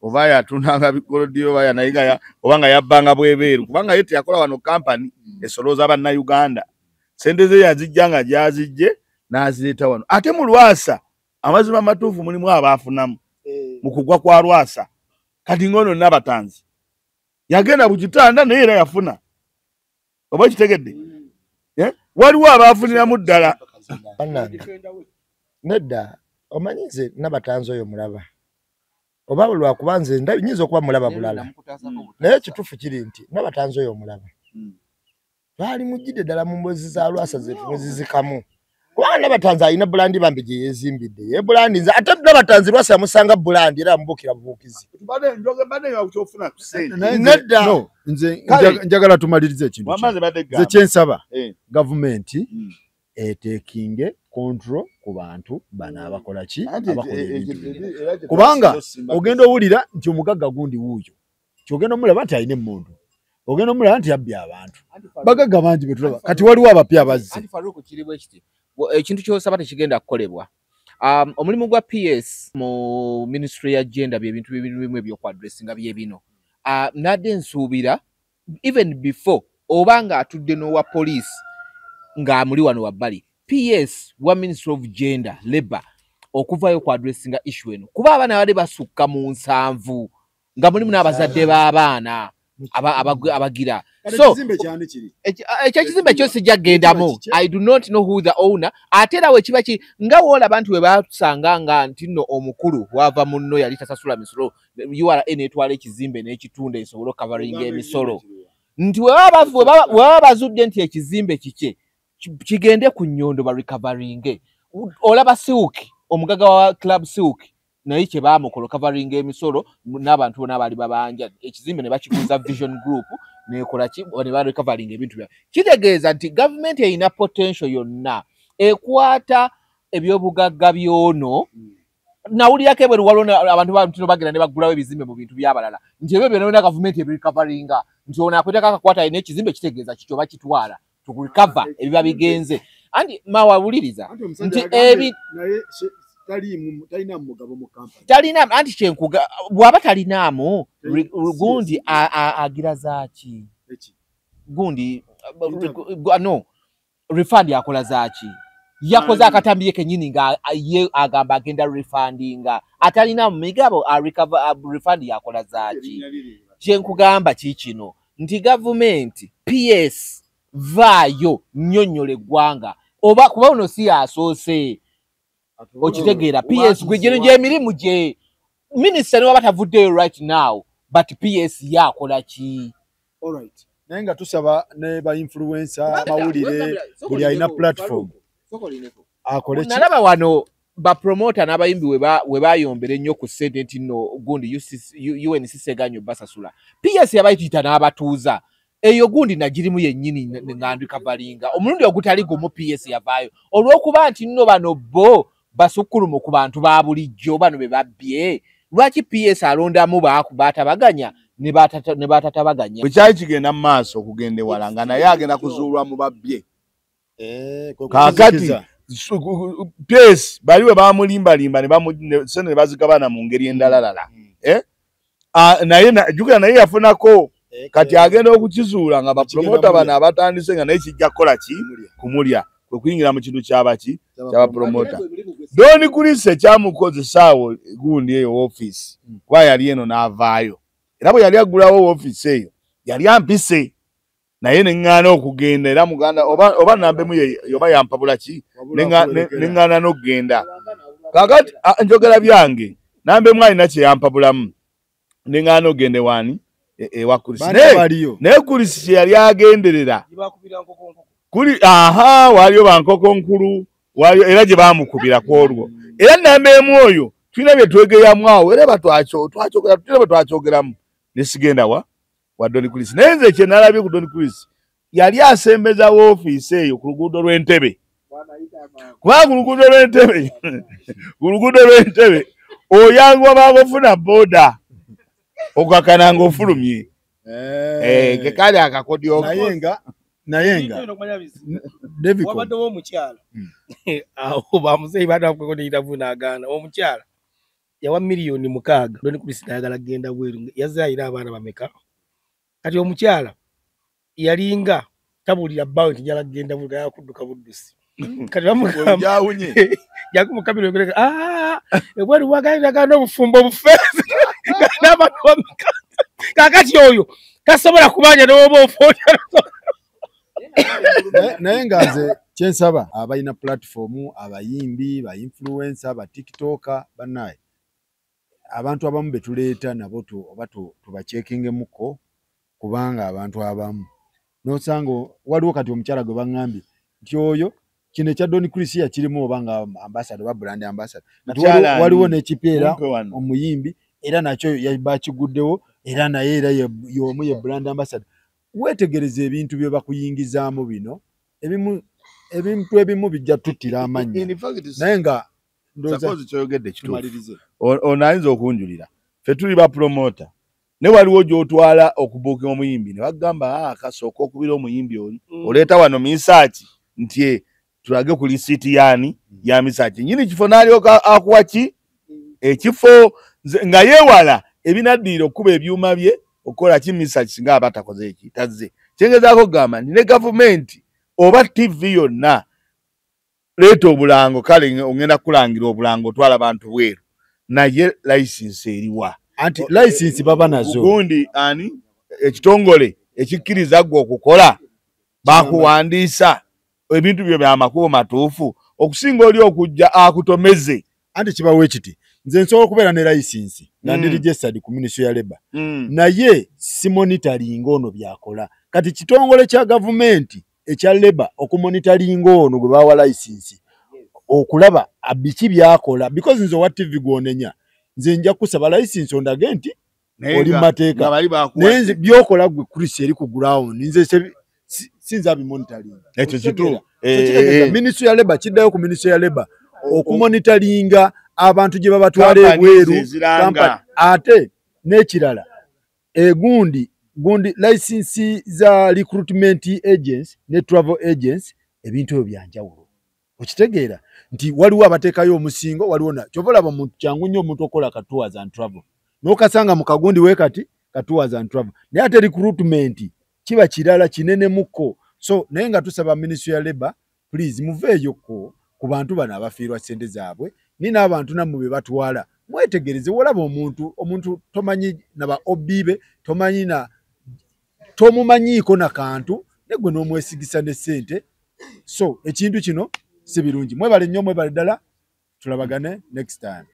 oba yatunanga bikolodi oba yanayiga oba nga yabbanga bwebeeru kubanga yete yakola wano company esoloza abanna Uganda. Sente ze yazijjanga jazijje n'azireta wano. Ate mu Lwasa amazima matuufu mulimu abaafunamu mu kugwa kwa Lwasa. Kati ngono n'abatanzi. Yagenda bukitanda naye era yafuna. Oba kitegedde? Waliwo abaafuniramu ddala. Nedda omanyize n'abatanzi oyo mulaba. Oba lwa kubanze nyinza okuba mulaba bulala. Naye kituufu kiri nti n'abatanzi oyo mulaba. Baali mujjidde ddala mu mbozi za Lwasa zetu mwezizikamu. Kubanga n'abatanzi alina bulandi bambi gye yeezimbidde. Ye bulandi nze ate n'abatanzi Lwasa yamusanga bulandi era amubukira bubuukizi. Nedda nze njagala tumalirize ekintu. Nze kyensaba gavumenti etekinge control ku bantu bana abakola ki abakola ebintu. Kubanga ogenda owulira nti omugagga gundi wuuyo. Kyogenda omulaba nti alina emmundu. Ogenda omulaba nti yabbya abantu. Bagagga bangi betulaba. Kati waliwo abapya abazze. Ekintu ky'osaba tekigenda kukolebwa. Omulimu gwa PS mu ministry ya gender byebintu bimu ebyokwadressinga byebino. Nadde nsuubira even before obanga atudde n'owa police nga muli wano wabbali PS wa Ministry of Gender Labor okuvayo ku addressinga issue eno kuba abaana bade basukka mu 7 nga mulimu n'abazadde b'abaana abagira so ekizimbe kyo sijjagendamo. I do not know who the owner ate era wekiba ki nga wola abantu we basanga nga ntino omukulu wava munno yali tasasula misolo URA etwala ekizimbe n'ekitunda esobolo covering emisolo nti waba bazudde nti ekizimbe kike kigende ku Nnyondo ba recovering olaba Siuki omugaga wa club Siuki naye kye bamukolo covering emisolo n'abantu bona bali babanja ekizimbe ne bakiguza Vision Group nekola ki ne ba recovering ebintu bya kitegeeza nti government erina potential yonna ekwata ebyobugagga byono nawulirako ebweru walona abantu bantino bagenda ne bagulawo ebizimbe mu bintu byabalala nti ebyo byonna government ebiricoveringa nti ona akwetaka akakwata n'ekizimbe kitegeeza kikyo bakitwala to recover ebiba bigenze andi mawawuliriza nti talina mugabo mu company talina anti kyenkuga bwaba talinaamu gundi agira zaki gundi no refund yakola zaki yakoza akatambiye kenyini nga ye agamba agenda refundinga atalina migabo recover refund yakola zaki kyenkugamba kikino nti government PS vayo nnyonnyole eggwanga oba kuba uno si asoose okitegeera PS gwegero gy'emirimu gye minisita niwe batavuddeyo right now but PS yakola ki alright naye nga tusaba ne ba influencer mawulire buli alina platform akole ki nalaba wano ba promoter n'abayimbi we bayombera ennyo ku ssente nti nno gundi UNC Seganyo basasula PS yabayitita n'abatuuza eyo gundi nagirimu yennyini ng'andu kavalinga omulundi ogutali gumu PS yavaayo olw'okuba nti nno bano bo basukulumu ku bantu ba bulijjo bano be babbye lwaki PS alondamu baatabaganya ne batatabaganya bwekyali kigenda mu maaso okugenda ewala nga naye agenda kuzuulwa mu babbye kaakati PS bali we bamulimbalimba ne bazigabana mu ngeri endalalala naye jjukira naye yafunako kati agenda okukizuula nga bapromota bano abatandise nga naye kijja kukola ki kumulya kwe kuyingira mu kintu kyabaki kyabapromota doni kulise kyamukozesaawo gundi eyo office kuba yali eno n'avaayo era bwe yali agulawo office eyo yali ampise naye neŋŋaana okugenda era muganda oba nambemu yoba yampabula ki neŋŋaana n'okugenda kakati njogera byange nambemu alina kye yampabulamu neŋŋaana okugende wani ewa kulisi naye kulisi kye yali agenderera kuli waliyo bankoko nkulu waliyo era gye baamukubira ku olwo era nambemu oyo tulina bye twegeyamu awo era twakyogeramu nesigenda wa Don Chris naye nze kye nalabye ku Don Chris yali asembeza woofiisi eyo ku luguudo lw'Entebbe kubanga ku luguudo lw'Entebbe oyangwa baagofuna booda okakana ng'ofulumye kekali akakodyo naye nga David wabaddewo omukyala awo bamuzeeyi baadakuko neyitavu n'agaana omukyala yawa miliyoni 6 Don Chris n'ayagala kgenda bweru yazaalira abaana bameka kati omukyala yalinga tabulira bbawe nti njala kgenda bweru yakudduka buddusi kati bamugamba yakumukabira ebweru wagaliragana obufumbo obufeezi n'abantu bameka kakati oyo tasobola kubanja n'oba ofoonya naye nga nze kyensaba abalina platform abayimbi ba influencer aba tiktoker banaye abantu abamu betuleeta nabo oba tubacekingemuko kubanga abantu abamu nosanga waliwo kati omukyala gwe baŋŋambye nti oyo kino ekya Don Chris yakirimu obanga ambassador oba brand ambassador waliwo n'ekipeera omuyimbi era nakyo bakiguddewo era naye era y'omu ye brand ambassador wetegereza ebintu bye bakuyingizaamu bino ebintu ebimu bijja tuttira amannya naye nga ono ayinza okunjulira ffe tuli ba promota ne waliwo gy'otwala okubuuka omuyimbi ne bagamba kasooka okubira omuyimbi oli oleeta wano misaaki nti tulage ku lisiiti yaani ya misaaki nyini kifo n'alyoka akuwa ki ekifo nga yeewala ebinaddirira okuba ebyuma bye okukola ki misaaki singa aba takoze eki tazze kyengezaako kugamba nti ne gavumenti oba TV yonna leeta obulango kale ogenda kulangira obulango otwala abantu bweru naye license eriwa anti license baba nazo gundi ani ekitongole ekikkiriza gwe okukola bakuwandiisa ebintu byo byamakubo matuufu okusinga oli okujja akutomeze anti kibawe kiti nze nsobola okubeera ne license nga ndi registered ku Ministry ya Labour naye si monitoring ono byakola kati kitongole kya gavumenti ekya Labour okumonitoring ono gwe bawa license okulaba abiki byakola because nze wa TV gwonenya nze nja kusaba license ondage nti oli mateeka nenze byokola gwe Chris eri ku ground nze sinza bi monitoring ekyo kitu Ministry ya Labour kiddayo ku Ministry ya Labour okumonitoringa abantu gye babatwala ebweru ate n'ekirala gundi license za recruitment agents ne travel agents ebintu ebyo byanjawulo okitegeera nti waliwo abateekayo omusingo waliwo na kyovolaba mu kyangu nnyo omuntu okola ka tours and travel n'okasanga mu kagundi wekati ka tours and travel naye ate recruitment kiba kirala kinene muko so naye nga tusaba Ministry ya Labour please muveeyo ku bantu bano abafiirwa ssente zaabwe nina abantu namwe be batwala mwetegereze olaba omuntu tomanyi naba obibe tomanyi na tomumanyiiko na kantu negwe n'omwesigisa ne ssente so ekintu kino si birungi mwebale nnyo mwebale ddala tulabagane next time